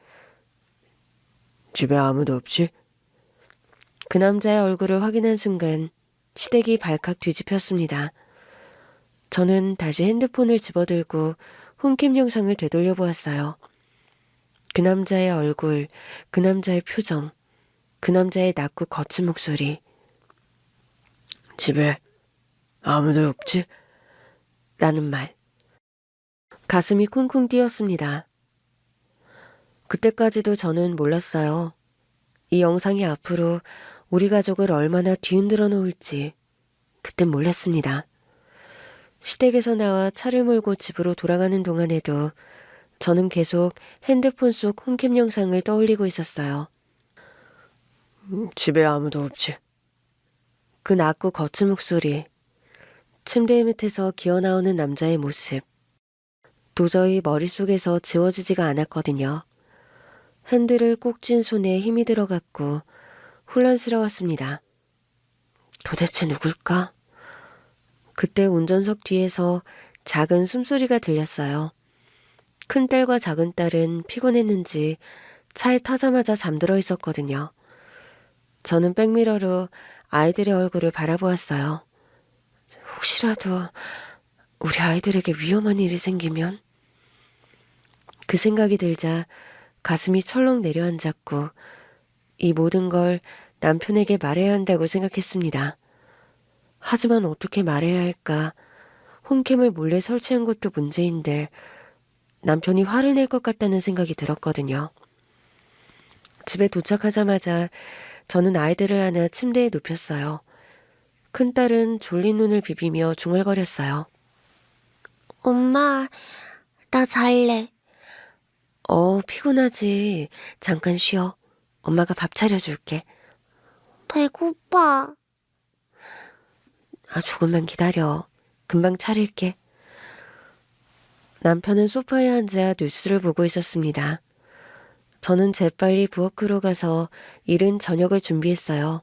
집에 아무도 없지? 그 남자의 얼굴을 확인한 순간 시댁이 발칵 뒤집혔습니다. 저는 다시 핸드폰을 집어들고 홈캠 영상을 되돌려 보았어요. 그 남자의 얼굴, 그 남자의 표정, 그 남자의 낮고 거친 목소리. 집에 아무도 없지? 라는 말. 가슴이 쿵쿵 뛰었습니다. 그때까지도 저는 몰랐어요. 이 영상이 앞으로 우리 가족을 얼마나 뒤흔들어 놓을지 그땐 몰랐습니다. 시댁에서 나와 차를 몰고 집으로 돌아가는 동안에도 저는 계속 핸드폰 속 홈캠 영상을 떠올리고 있었어요. 집에 아무도 없지. 그 낮고 거친 목소리, 침대 밑에서 기어나오는 남자의 모습. 도저히 머릿속에서 지워지지가 않았거든요. 핸들을 꼭 쥔 손에 힘이 들어갔고 혼란스러웠습니다. 도대체 누굴까? 그때 운전석 뒤에서 작은 숨소리가 들렸어요. 큰딸과 작은딸은 피곤했는지 차에 타자마자 잠들어 있었거든요. 저는 백미러로 아이들의 얼굴을 바라보았어요. 혹시라도 우리 아이들에게 위험한 일이 생기면? 그 생각이 들자 가슴이 철렁 내려앉았고 이 모든 걸 남편에게 말해야 한다고 생각했습니다. 하지만 어떻게 말해야 할까? 홈캠을 몰래 설치한 것도 문제인데 남편이 화를 낼 것 같다는 생각이 들었거든요. 집에 도착하자마자 저는 아이들을 안아 침대에 눕혔어요. 큰딸은 졸린 눈을 비비며 중얼거렸어요. 엄마, 나 잘래. 피곤하지. 잠깐 쉬어. 엄마가 밥 차려줄게. 배고파. 조금만 기다려. 금방 차릴게. 남편은 소파에 앉아 뉴스를 보고 있었습니다. 저는 재빨리 부엌으로 가서 이른 저녁을 준비했어요.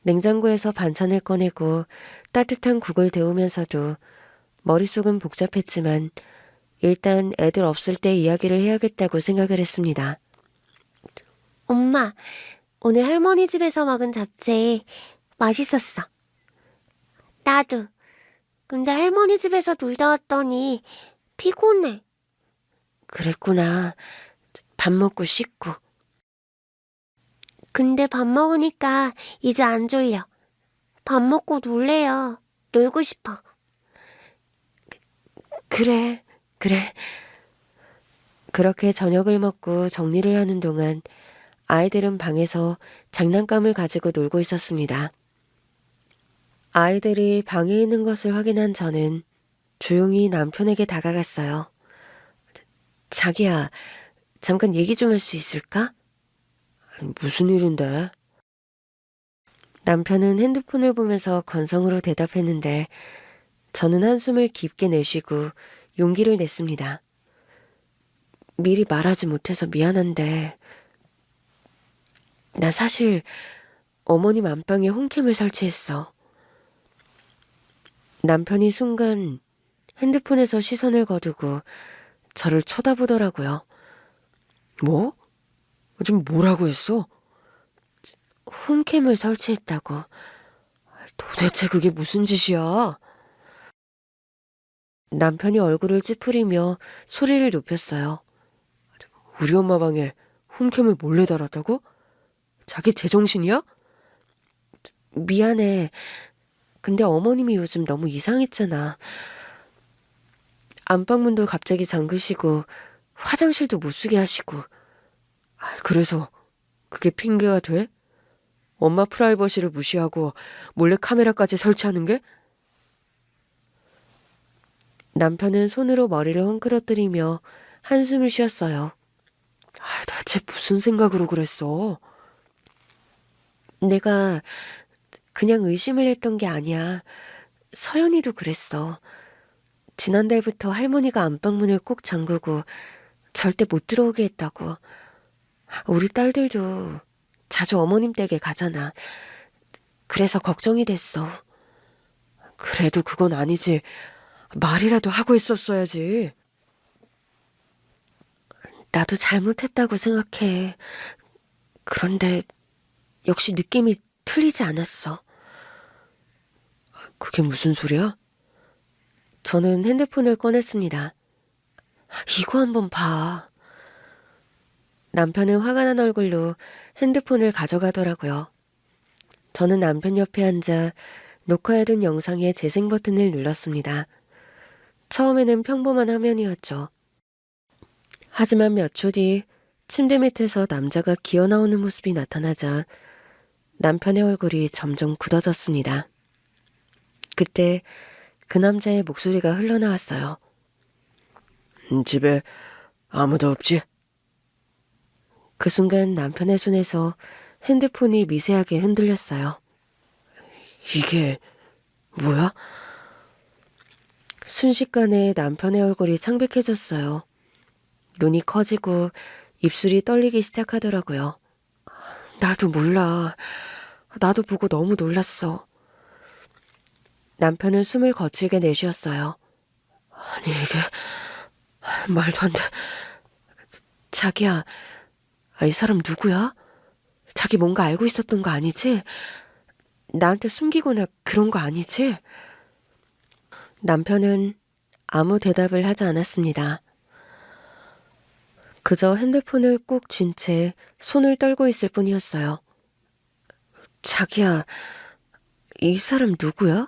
냉장고에서 반찬을 꺼내고 따뜻한 국을 데우면서도 머릿속은 복잡했지만 일단 애들 없을 때 이야기를 해야겠다고 생각을 했습니다. 엄마, 오늘 할머니 집에서 먹은 잡채 맛있었어. 나도. 근데 할머니 집에서 놀다 왔더니 피곤해. 그랬구나. 밥 먹고 씻고. 근데 밥 먹으니까 이제 안 졸려. 밥 먹고 놀래요. 놀고 싶어. 그래. 그렇게 저녁을 먹고 정리를 하는 동안 아이들은 방에서 장난감을 가지고 놀고 있었습니다. 아이들이 방에 있는 것을 확인한 저는 조용히 남편에게 다가갔어요. 자기야, 잠깐 얘기 좀 할 수 있을까? 무슨 일인데? 남편은 핸드폰을 보면서 건성으로 대답했는데 저는 한숨을 깊게 내쉬고 용기를 냈습니다. 미리 말하지 못해서 미안한데 나 사실 어머님 안방에 홈캠을 설치했어. 남편이 순간 핸드폰에서 시선을 거두고 저를 쳐다보더라고요. 뭐? 지금 뭐라고 했어? 홈캠을 설치했다고. 도대체 그게 무슨 짓이야? 남편이 얼굴을 찌푸리며 소리를 높였어요. 우리 엄마 방에 홈캠을 몰래 달았다고? 자기 제정신이야? 미안해. 근데 어머님이 요즘 너무 이상했잖아. 안방문도 갑자기 잠그시고 화장실도 못 쓰게 하시고. 그래서 그게 핑계가 돼? 엄마 프라이버시를 무시하고 몰래 카메라까지 설치하는 게? 남편은 손으로 머리를 헝클어뜨리며 한숨을 쉬었어요. 대체 무슨 생각으로 그랬어? 내가 그냥 의심을 했던 게 아니야. 서연이도 그랬어. 지난달부터 할머니가 안방문을 꼭 잠그고 절대 못 들어오게 했다고. 우리 딸들도 자주 어머님 댁에 가잖아. 그래서 걱정이 됐어. 그래도 그건 아니지. 말이라도 하고 있었어야지. 나도 잘못했다고 생각해. 그런데 역시 느낌이 틀리지 않았어. 그게 무슨 소리야? 저는 핸드폰을 꺼냈습니다. 이거 한번 봐. 남편은 화가 난 얼굴로 핸드폰을 가져가더라고요. 저는 남편 옆에 앉아 녹화해둔 영상의 재생 버튼을 눌렀습니다. 처음에는 평범한 화면이었죠. 하지만 몇 초 뒤 침대 밑에서 남자가 기어 나오는 모습이 나타나자 남편의 얼굴이 점점 굳어졌습니다. 그때 그 남자의 목소리가 흘러나왔어요. 집에 아무도 없지? 그 순간 남편의 손에서 핸드폰이 미세하게 흔들렸어요. 이게 뭐야? 순식간에 남편의 얼굴이 창백해졌어요. 눈이 커지고 입술이 떨리기 시작하더라고요. 나도 몰라. 나도 보고 너무 놀랐어. 남편은 숨을 거칠게 내쉬었어요. 아니 이게 말도 안 돼. 자기야, 이 사람 누구야? 자기 뭔가 알고 있었던 거 아니지? 나한테 숨기거나 그런 거 아니지? 남편은 아무 대답을 하지 않았습니다. 그저 핸드폰을 꼭 쥔 채 손을 떨고 있을 뿐이었어요. 자기야, 이 사람 누구야?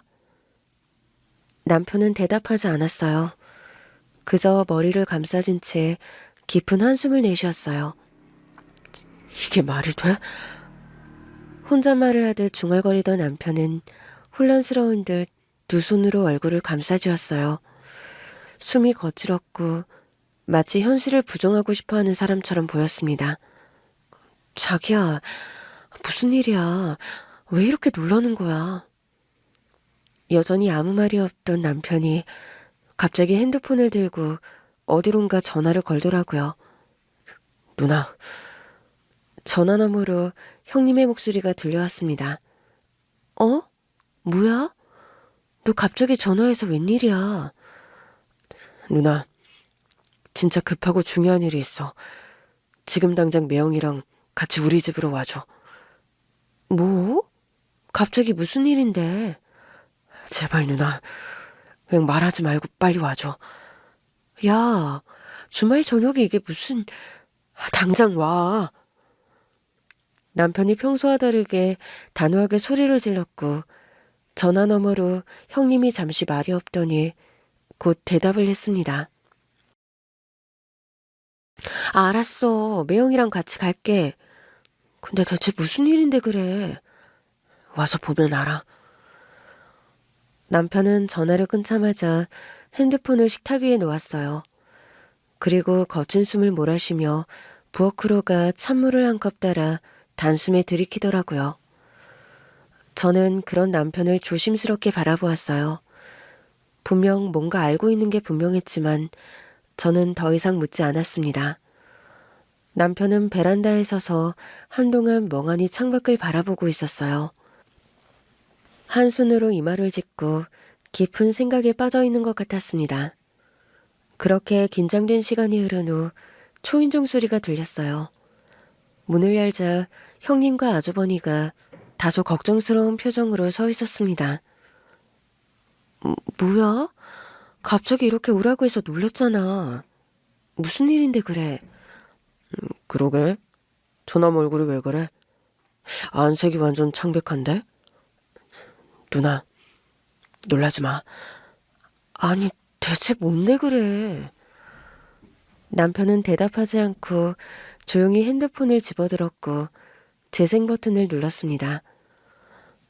남편은 대답하지 않았어요. 그저 머리를 감싸진 채 깊은 한숨을 내쉬었어요. 이게 말이 돼? 혼잣말을 하듯 중얼거리던 남편은 혼란스러운 듯 두 손으로 얼굴을 감싸쥐었어요. 숨이 거칠었고 마치 현실을 부정하고 싶어하는 사람처럼 보였습니다. 자기야, 무슨 일이야? 왜 이렇게 놀라는 거야? 여전히 아무 말이 없던 남편이 갑자기 핸드폰을 들고 어디론가 전화를 걸더라고요. 누나, 전화 너머로 형님의 목소리가 들려왔습니다. 어? 뭐야? 너 갑자기 전화해서 웬일이야? 누나, 진짜 급하고 중요한 일이 있어. 지금 당장 매형이랑 같이 우리 집으로 와줘. 뭐? 갑자기 무슨 일인데? 제발 누나, 그냥 말하지 말고 빨리 와줘. 야, 주말 저녁에 이게 무슨... 당장 와. 남편이 평소와 다르게 단호하게 소리를 질렀고 전화 너머로 형님이 잠시 말이 없더니 곧 대답을 했습니다. 알았어. 매형이랑 같이 갈게. 근데 대체 무슨 일인데 그래? 와서 보면 알아. 남편은 전화를 끊자마자 핸드폰을 식탁 위에 놓았어요. 그리고 거친 숨을 몰아쉬며 부엌으로 가 찬물을 한 컵 따라 단숨에 들이키더라고요. 저는 그런 남편을 조심스럽게 바라보았어요. 분명 뭔가 알고 있는 게 분명했지만 저는 더 이상 묻지 않았습니다. 남편은 베란다에 서서 한동안 멍하니 창밖을 바라보고 있었어요. 한 손으로 이마를 짚고 깊은 생각에 빠져 있는 것 같았습니다. 그렇게 긴장된 시간이 흐른 후 초인종 소리가 들렸어요. 문을 열자 형님과 아주버니가 다소 걱정스러운 표정으로 서 있었습니다. 뭐야? 갑자기 이렇게 오라고 해서 놀랬잖아. 무슨 일인데 그래? 그러게. 저남 얼굴이 왜 그래? 안색이 완전 창백한데? 누나, 놀라지 마. 아니, 대체 뭔데 그래? 남편은 대답하지 않고 조용히 핸드폰을 집어들었고 재생 버튼을 눌렀습니다.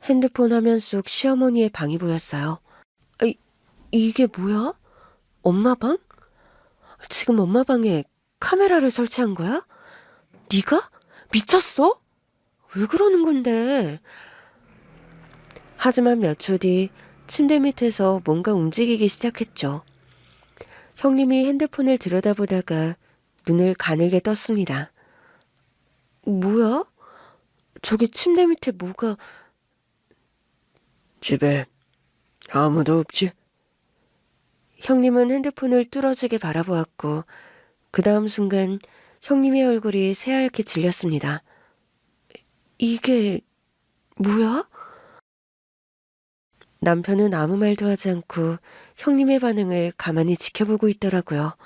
핸드폰 화면 속 시어머니의 방이 보였어요. 이게 뭐야? 엄마 방? 지금 엄마 방에 카메라를 설치한 거야? 네가? 미쳤어? 왜 그러는 건데? 하지만 몇 초 뒤 침대 밑에서 뭔가 움직이기 시작했죠. 형님이 핸드폰을 들여다보다가 눈을 가늘게 떴습니다. 뭐야? 저기 침대 밑에 뭐가... 집에 아무도 없지? 형님은 핸드폰을 뚫어지게 바라보았고 그 다음 순간 형님의 얼굴이 새하얗게 질렸습니다. 이게 뭐야? 남편은 아무 말도 하지 않고 형님의 반응을 가만히 지켜보고 있더라고요.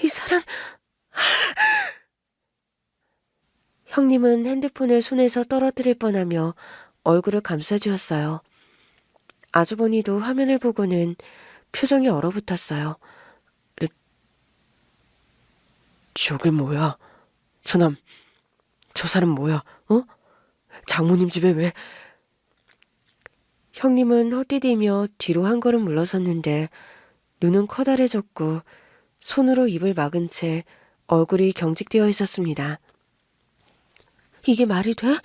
이 사람... 형님은 핸드폰을 손에서 떨어뜨릴 뻔하며 얼굴을 감싸주었어요. 아주버니도 화면을 보고는 표정이 얼어붙었어요. 저게 뭐야? 저 사람 뭐야? 어? 장모님 집에 왜? 형님은 헛디디며 뒤로 한 걸음 물러섰는데 눈은 커다래졌고 손으로 입을 막은 채 얼굴이 경직되어 있었습니다. 이게 말이 돼?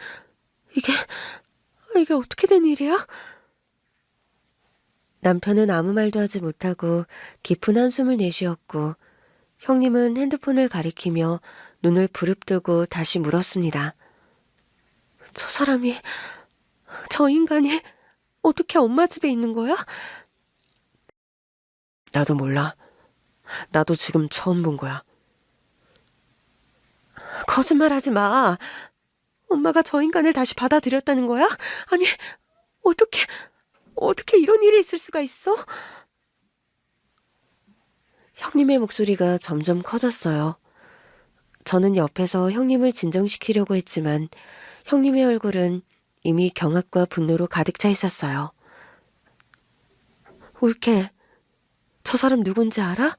이게 어떻게 된 일이야? 남편은 아무 말도 하지 못하고 깊은 한숨을 내쉬었고 형님은 핸드폰을 가리키며 눈을 부릅뜨고 다시 물었습니다. 저 인간이 어떻게 엄마 집에 있는 거야? 나도 몰라. 나도 지금 처음 본 거야. 거짓말하지 마. 엄마가 저 인간을 다시 받아들였다는 거야? 아니, 어떻게 이런 일이 있을 수가 있어? 형님의 목소리가 점점 커졌어요. 저는 옆에서 형님을 진정시키려고 했지만 형님의 얼굴은 이미 경악과 분노로 가득 차 있었어요. 올케, 저 사람 누군지 알아?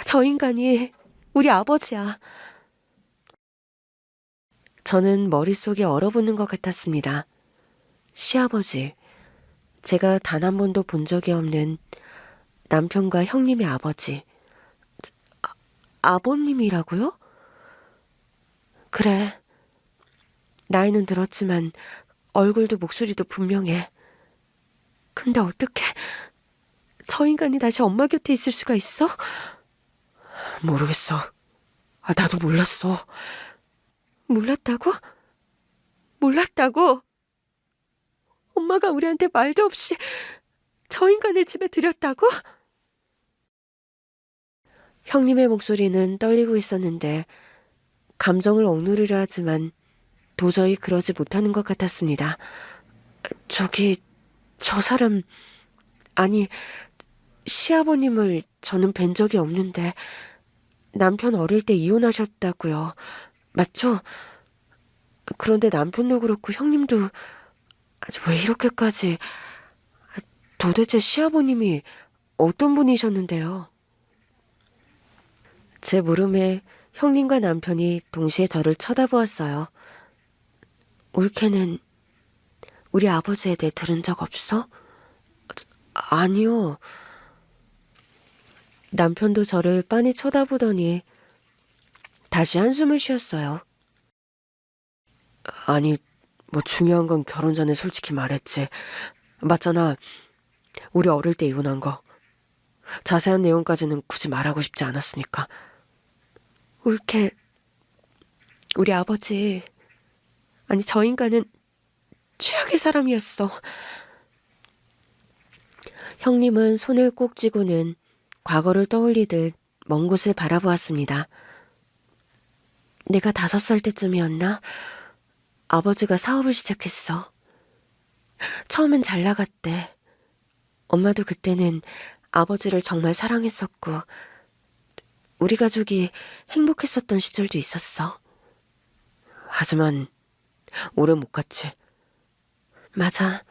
저 인간이 우리 아버지야. 저는 머릿속이 얼어붙는 것 같았습니다. 시아버지, 제가 단 한 번도 본 적이 없는 남편과 형님의 아버지. 아버님이라고요? 그래. 나이는 들었지만 얼굴도 목소리도 분명해. 근데 어떻게 저 인간이 다시 엄마 곁에 있을 수가 있어? 모르겠어. 나도 몰랐어. 몰랐다고? 몰랐다고? 엄마가 우리한테 말도 없이 저 인간을 집에 들였다고? 형님의 목소리는 떨리고 있었는데 감정을 억누르려 하지만 도저히 그러지 못하는 것 같았습니다. 저 사람, 아니, 시아버님을 저는 뵌 적이 없는데 남편 어릴 때 이혼하셨다고요. 맞죠? 그런데 남편도 그렇고 형님도 왜 이렇게까지... 도대체 시아버님이 어떤 분이셨는데요? 제 물음에 형님과 남편이 동시에 저를 쳐다보았어요. 올케는 우리 아버지에 대해 들은 적 없어? 아니요. 남편도 저를 빤히 쳐다보더니 다시 한숨을 쉬었어요. 아니, 뭐 중요한 건 결혼 전에 솔직히 말했지. 맞잖아. 우리 어릴 때 이혼한 거. 자세한 내용까지는 굳이 말하고 싶지 않았으니까. 올케, 우리 아버지, 아니 저 인간은 최악의 사람이었어. 형님은 손을 꼭 쥐고는 과거를 떠올리듯 먼 곳을 바라보았습니다. 내가 5살 때쯤이었나? 아버지가 사업을 시작했어. 처음엔 잘 나갔대. 엄마도 그때는 아버지를 정말 사랑했었고, 우리 가족이 행복했었던 시절도 있었어. 하지만 오래 못 갔지. 맞아.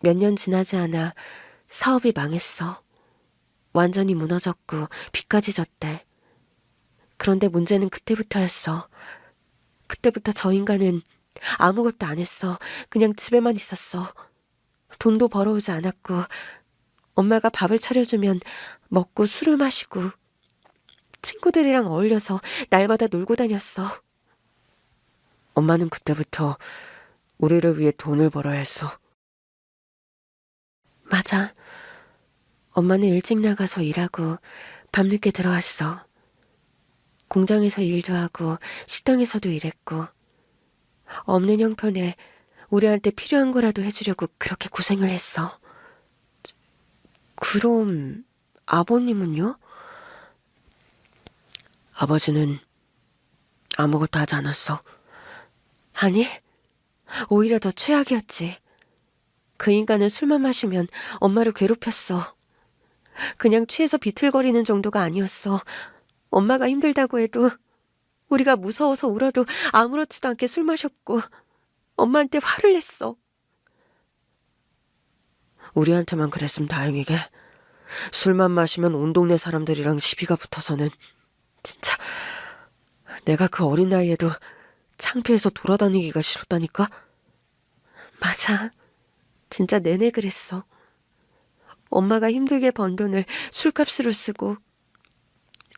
몇 년 지나지 않아 사업이 망했어. 완전히 무너졌고 빚까지 졌대. 그런데 문제는 그때부터였어. 그때부터 저 인간은 아무것도 안 했어. 그냥 집에만 있었어. 돈도 벌어오지 않았고 엄마가 밥을 차려주면 먹고 술을 마시고 친구들이랑 어울려서 날마다 놀고 다녔어. 엄마는 그때부터 우리를 위해 돈을 벌어야 했어. 맞아. 엄마는 일찍 나가서 일하고 밤늦게 들어왔어. 공장에서 일도 하고 식당에서도 일했고 없는 형편에 우리한테 필요한 거라도 해주려고 그렇게 고생을 했어. 그럼 아버님은요? 아버지는 아무것도 하지 않았어. 아니, 오히려 더 최악이었지. 그 인간은 술만 마시면 엄마를 괴롭혔어. 그냥 취해서 비틀거리는 정도가 아니었어. 엄마가 힘들다고 해도 우리가 무서워서 울어도 아무렇지도 않게 술 마셨고 엄마한테 화를 냈어. 우리한테만 그랬으면 다행이게. 술만 마시면 온 동네 사람들이랑 시비가 붙어서는 진짜 내가 그 어린 나이에도 창피해서 돌아다니기가 싫었다니까? 맞아. 진짜 내내 그랬어. 엄마가 힘들게 번 돈을 술값으로 쓰고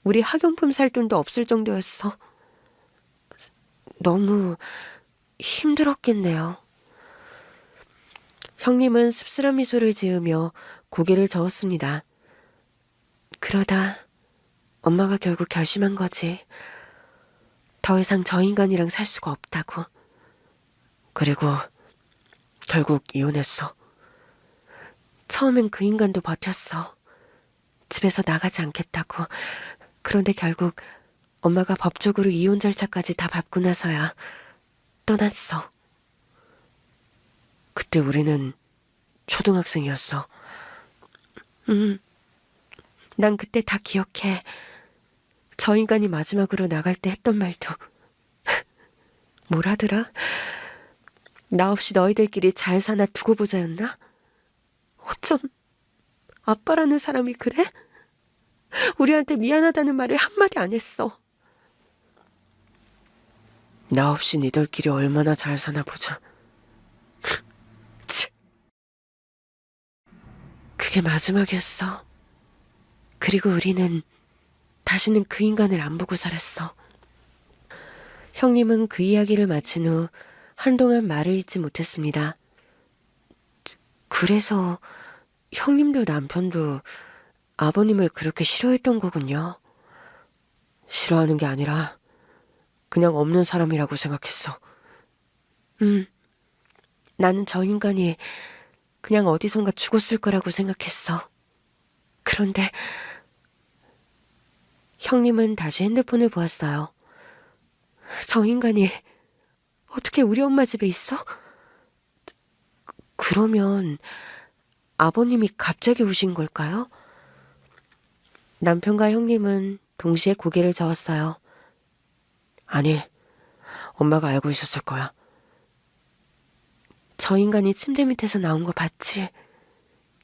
우리 학용품 살 돈도 없을 정도였어. 너무 힘들었겠네요. 형님은 씁쓸한 미소를 지으며 고개를 저었습니다. 그러다 엄마가 결국 결심한 거지. 더 이상 저 인간이랑 살 수가 없다고. 그리고 결국 이혼했어. 처음엔 그 인간도 버텼어. 집에서 나가지 않겠다고. 그런데 결국 엄마가 법적으로 이혼 절차까지 다 밟고 나서야 떠났어. 그때 우리는 초등학생이었어. 난 그때 다 기억해. 저 인간이 마지막으로 나갈 때 했던 말도. 뭐라더라? 나 없이 너희들끼리 잘 사나 두고 보자였나? 어쩜 아빠라는 사람이 그래? 우리한테 미안하다는 말을 한마디 안 했어. 나 없이 니들끼리 얼마나 잘 사나 보자. 그게 마지막이었어. 그리고 우리는 다시는 그 인간을 안 보고 살았어. 형님은 그 이야기를 마친 후 한동안 말을 잇지 못했습니다. 그래서 형님도 남편도 아버님을 그렇게 싫어했던 거군요. 싫어하는 게 아니라 그냥 없는 사람이라고 생각했어. 나는 저 인간이 그냥 어디선가 죽었을 거라고 생각했어. 그런데 형님은 다시 핸드폰을 보았어요. 저 인간이 어떻게 우리 엄마 집에 있어? 그러면 아버님이 갑자기 오신 걸까요? 남편과 형님은 동시에 고개를 저었어요. 아니, 엄마가 알고 있었을 거야. 저 인간이 침대 밑에서 나온 거 봤지?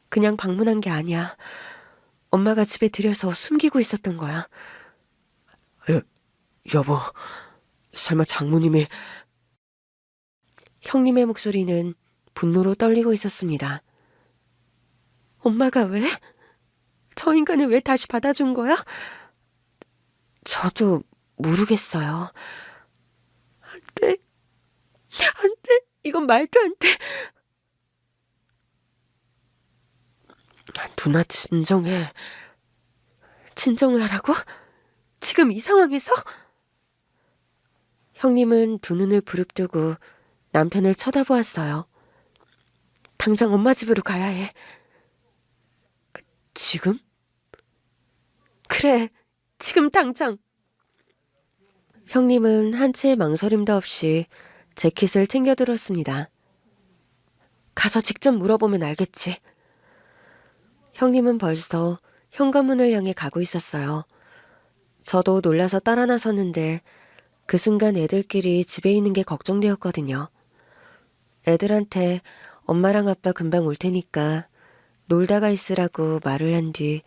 그냥 방문한 게 아니야. 엄마가 집에 들여서 숨기고 있었던 거야. 여보, 설마 장모님이... 형님의 목소리는 분노로 떨리고 있었습니다. 엄마가 왜? 저 인간을 왜 다시 받아준 거야? 저도 모르겠어요. 안 돼. 안 돼. 이건 말도 안 돼. 누나 진정해. 진정을 하라고? 지금 이 상황에서? 형님은 두 눈을 부릅뜨고 남편을 쳐다보았어요. 당장 엄마 집으로 가야 해. 지금? 그래, 지금 당장. 형님은 한치의 망설임도 없이 재킷을 챙겨들었습니다. 가서 직접 물어보면 알겠지. 형님은 벌써 현관문을 향해 가고 있었어요. 저도 놀라서 따라 나섰는데 그 순간 애들끼리 집에 있는 게 걱정되었거든요. 애들한테 엄마랑 아빠 금방 올 테니까 놀다가 있으라고 말을 한 뒤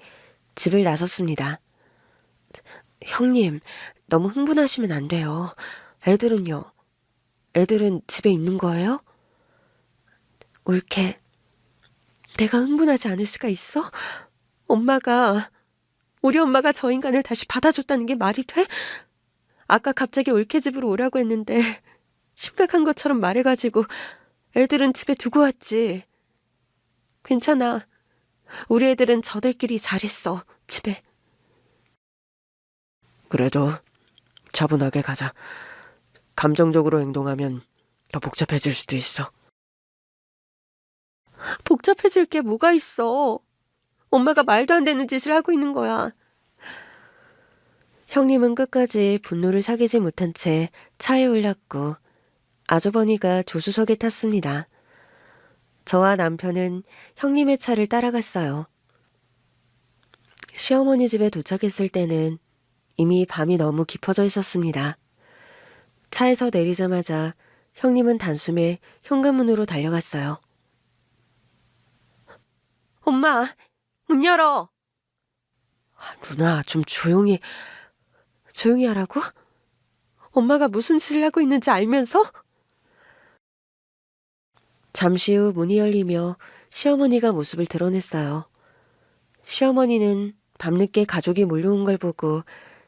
집을 나섰습니다. 형님, 너무 흥분하시면 안 돼요. 애들은요? 애들은 집에 있는 거예요? 올케, 내가 흥분하지 않을 수가 있어? 우리 엄마가 저 인간을 다시 받아줬다는 게 말이 돼? 아까 갑자기 올케 집으로 오라고 했는데 심각한 것처럼 말해가지고 애들은 집에 두고 왔지. 괜찮아. 우리 애들은 저들끼리 잘 있어, 집에. 그래도 차분하게 가자. 감정적으로 행동하면 더 복잡해질 수도 있어. 복잡해질 게 뭐가 있어. 엄마가 말도 안 되는 짓을 하고 있는 거야. 형님은 끝까지 분노를 사귀지 못한 채 차에 올랐고 아주버니가 조수석에 탔습니다. 저와 남편은 형님의 차를 따라갔어요. 시어머니 집에 도착했을 때는 이미 밤이 너무 깊어져 있었습니다. 차에서 내리자마자 형님은 단숨에 현관문으로 달려갔어요. 엄마, 문 열어. 누나, 좀 조용히 하라고? 엄마가 무슨 짓을 하고 있는지 알면서? 잠시 후 문이 열리며 시어머니가 모습을 드러냈어요. 시어머니는 밤늦게 가족이 몰려온 걸 보고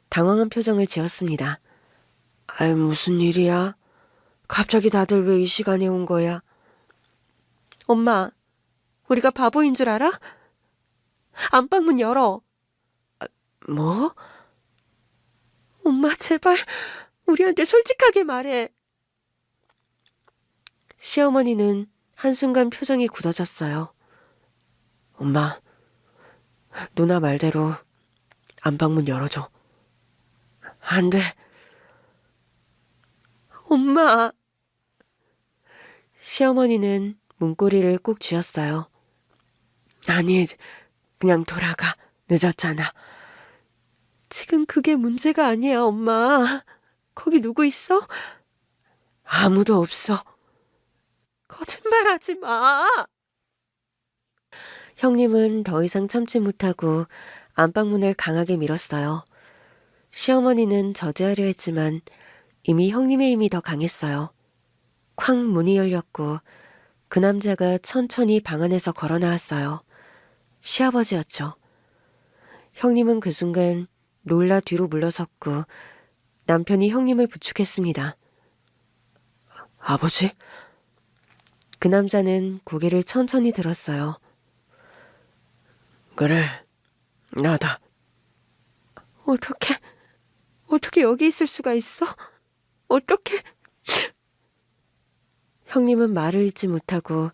당황한 표정을 지었습니다. 아이, 무슨 일이야? 갑자기 다들 왜 이 시간에 온 거야? 엄마, 우리가 바보인 줄 알아? 안방문 열어. 뭐? 엄마, 제발 우리한테 솔직하게 말해. 시어머니는 한순간 표정이 굳어졌어요. 엄마, 누나 말대로 안방문 열어줘. 안 돼. 엄마. 시어머니는 문고리를 꾹 쥐었어요. 아니, 그냥 돌아가. 늦었잖아. 지금 그게 문제가 아니야, 엄마. 거기 누구 있어? 아무도 없어. 거짓말하지 마. 형님은 더 이상 참지 못하고 안방문을 강하게 밀었어요. 시어머니는 저지하려 했지만 이미 형님의 힘이 더 강했어요. 쾅 문이 열렸고 그 남자가 천천히 방 안에서 걸어 나왔어요. 시아버지였죠. 형님은 그 순간 놀라 뒤로 물러섰고 남편이 형님을 부축했습니다. 아버지? 그 남자는 고개를 천천히 들었어요. 그래, 나다. 어떻게 여기 있을 수가 있어? 어떻게? 형님은 말을 잇지 못하고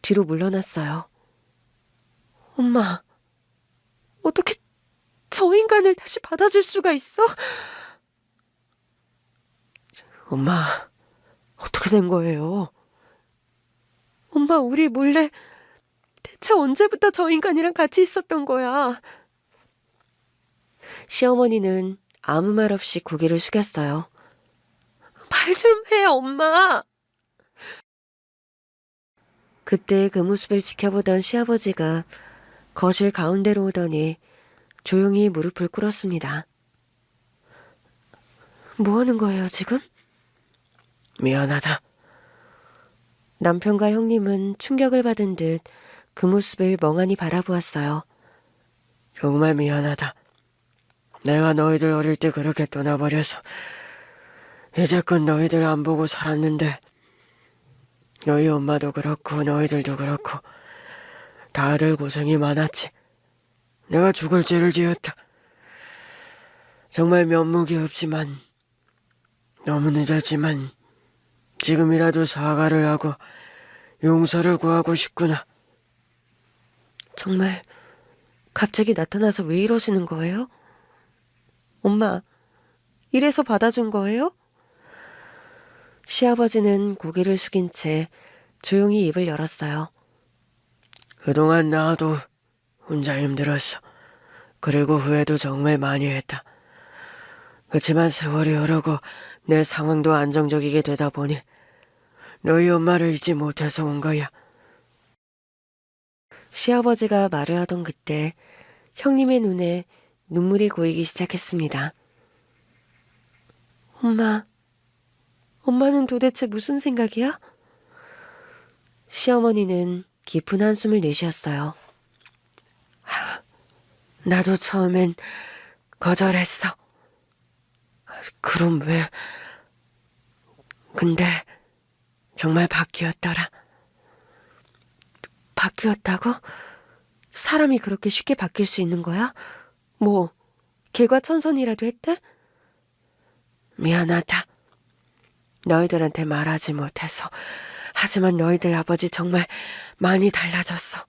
뒤로 물러났어요. 엄마, 어떻게 저 인간을 다시 받아줄 수가 있어? 엄마, 어떻게 된 거예요? 엄마, 우리 몰래 대체 언제부터 저 인간이랑 같이 있었던 거야? 시어머니는 아무 말 없이 고개를 숙였어요. 말 좀 해, 엄마. 그때 그 모습을 지켜보던 시아버지가 거실 가운데로 오더니 조용히 무릎을 꿇었습니다. 뭐 하는 거예요, 지금? 미안하다. 남편과 형님은 충격을 받은 듯 그 모습을 멍하니 바라보았어요. 정말 미안하다. 내가 너희들 어릴 때 그렇게 떠나버려서 이제껏 너희들 안 보고 살았는데 너희 엄마도 그렇고 너희들도 그렇고 다들 고생이 많았지. 내가 죽을 죄를 지었다. 정말 면목이 없지만 너무 늦었지만 지금이라도 사과를 하고 용서를 구하고 싶구나. 정말 갑자기 나타나서 왜 이러시는 거예요? 엄마, 이래서 받아준 거예요? 시아버지는 고개를 숙인 채 조용히 입을 열었어요. 그동안 나도 혼자 힘들었어. 그리고 후회도 정말 많이 했다. 그렇지만 세월이 흐르고 내 상황도 안정적이게 되다 보니 너희 엄마를 잊지 못해서 온 거야. 시아버지가 말을 하던 그때 형님의 눈에 눈물이 고이기 시작했습니다. 엄마는 도대체 무슨 생각이야? 시어머니는 깊은 한숨을 내쉬었어요. 나도 처음엔 거절했어. 그럼 왜? 근데 정말 바뀌었더라. 바뀌었다고? 사람이 그렇게 쉽게 바뀔 수 있는 거야? 뭐, 개과천선이라도 했대? 미안하다. 너희들한테 말하지 못해서. 하지만 너희들 아버지 정말 많이 달라졌어.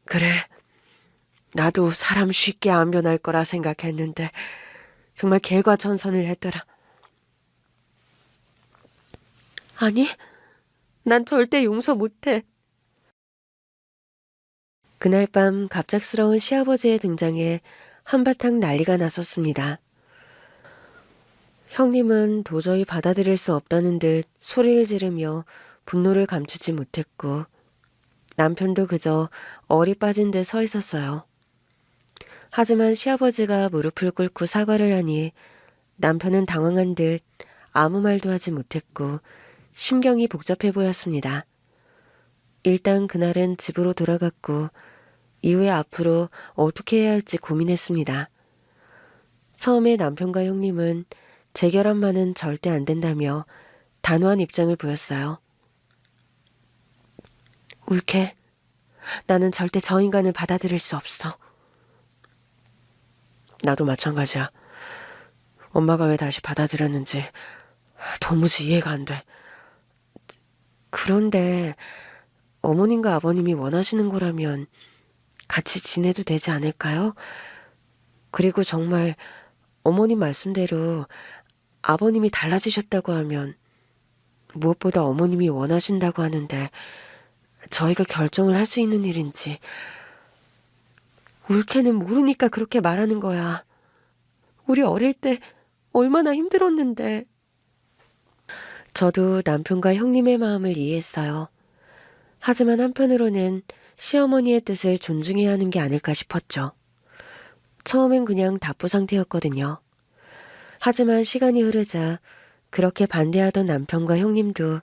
그래, 나도 사람 쉽게 안 변할 거라 생각했는데 정말 개과천선을 했더라. 아니, 난 절대 용서 못해. 그날 밤 갑작스러운 시아버지의 등장에 한바탕 난리가 났었습니다. 형님은 도저히 받아들일 수 없다는 듯 소리를 지르며 분노를 감추지 못했고 남편도 그저 얼이 빠진 듯 서 있었어요. 하지만 시아버지가 무릎을 꿇고 사과를 하니 남편은 당황한 듯 아무 말도 하지 못했고 심경이 복잡해 보였습니다. 일단 그날은 집으로 돌아갔고 이후에 앞으로 어떻게 해야 할지 고민했습니다. 처음에 남편과 형님은 재결합만은 절대 안 된다며 단호한 입장을 보였어요. 울케, 나는 절대 저 인간을 받아들일 수 없어. 나도 마찬가지야. 엄마가 왜 다시 받아들였는지 도무지 이해가 안 돼. 그런데 어머님과 아버님이 원하시는 거라면 같이 지내도 되지 않을까요? 그리고 정말 어머님 말씀대로 아버님이 달라지셨다고 하면 무엇보다 어머님이 원하신다고 하는데 저희가 결정을 할 수 있는 일인지. 울케는 모르니까 그렇게 말하는 거야. 우리 어릴 때 얼마나 힘들었는데. 저도 남편과 형님의 마음을 이해했어요. 하지만 한편으로는 시어머니의 뜻을 존중해야 하는 게 아닐까 싶었죠. 처음엔 그냥 답보 상태였거든요. 하지만 시간이 흐르자 그렇게 반대하던 남편과 형님도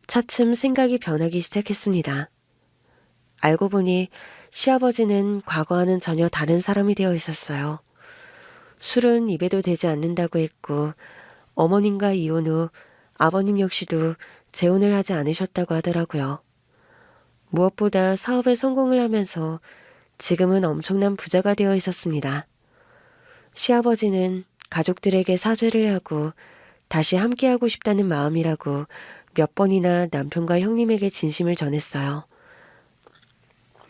차츰 생각이 변하기 시작했습니다. 알고 보니 시아버지는 과거와는 전혀 다른 사람이 되어 있었어요. 술은 입에도 대지 않는다고 했고 어머님과 이혼 후 아버님 역시도 재혼을 하지 않으셨다고 하더라고요. 무엇보다 사업에 성공을 하면서 지금은 엄청난 부자가 되어 있었습니다. 시아버지는 가족들에게 사죄를 하고 다시 함께하고 싶다는 마음이라고 몇 번이나 남편과 형님에게 진심을 전했어요.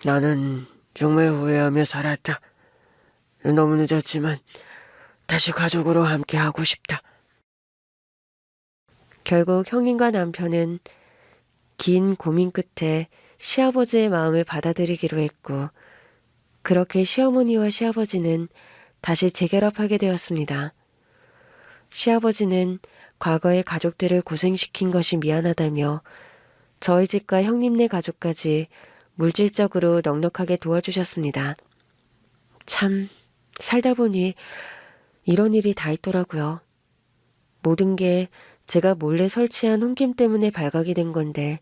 나는 정말 후회하며 살았다. 너무 늦었지만 다시 가족으로 함께하고 싶다. 결국 형님과 남편은 긴 고민 끝에 시아버지의 마음을 받아들이기로 했고 그렇게 시어머니와 시아버지는 다시 재결합하게 되었습니다. 시아버지는 과거의 가족들을 고생시킨 것이 미안하다며 저희 집과 형님네 가족까지 물질적으로 넉넉하게 도와주셨습니다. 참, 살다 보니 이런 일이 다 있더라고요. 모든 게 제가 몰래 설치한 홈캠 때문에 발각이 된 건데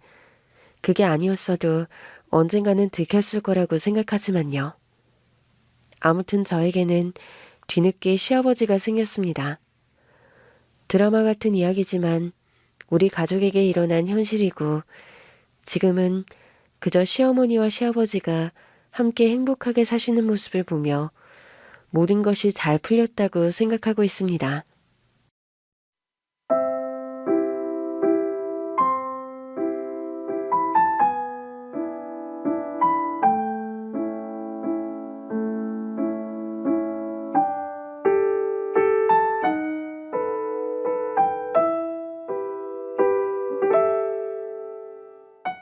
그게 아니었어도 언젠가는 들켰을 거라고 생각하지만요. 아무튼 저에게는 뒤늦게 시아버지가 생겼습니다. 드라마 같은 이야기지만 우리 가족에게 일어난 현실이고 지금은 그저 시어머니와 시아버지가 함께 행복하게 사시는 모습을 보며 모든 것이 잘 풀렸다고 생각하고 있습니다.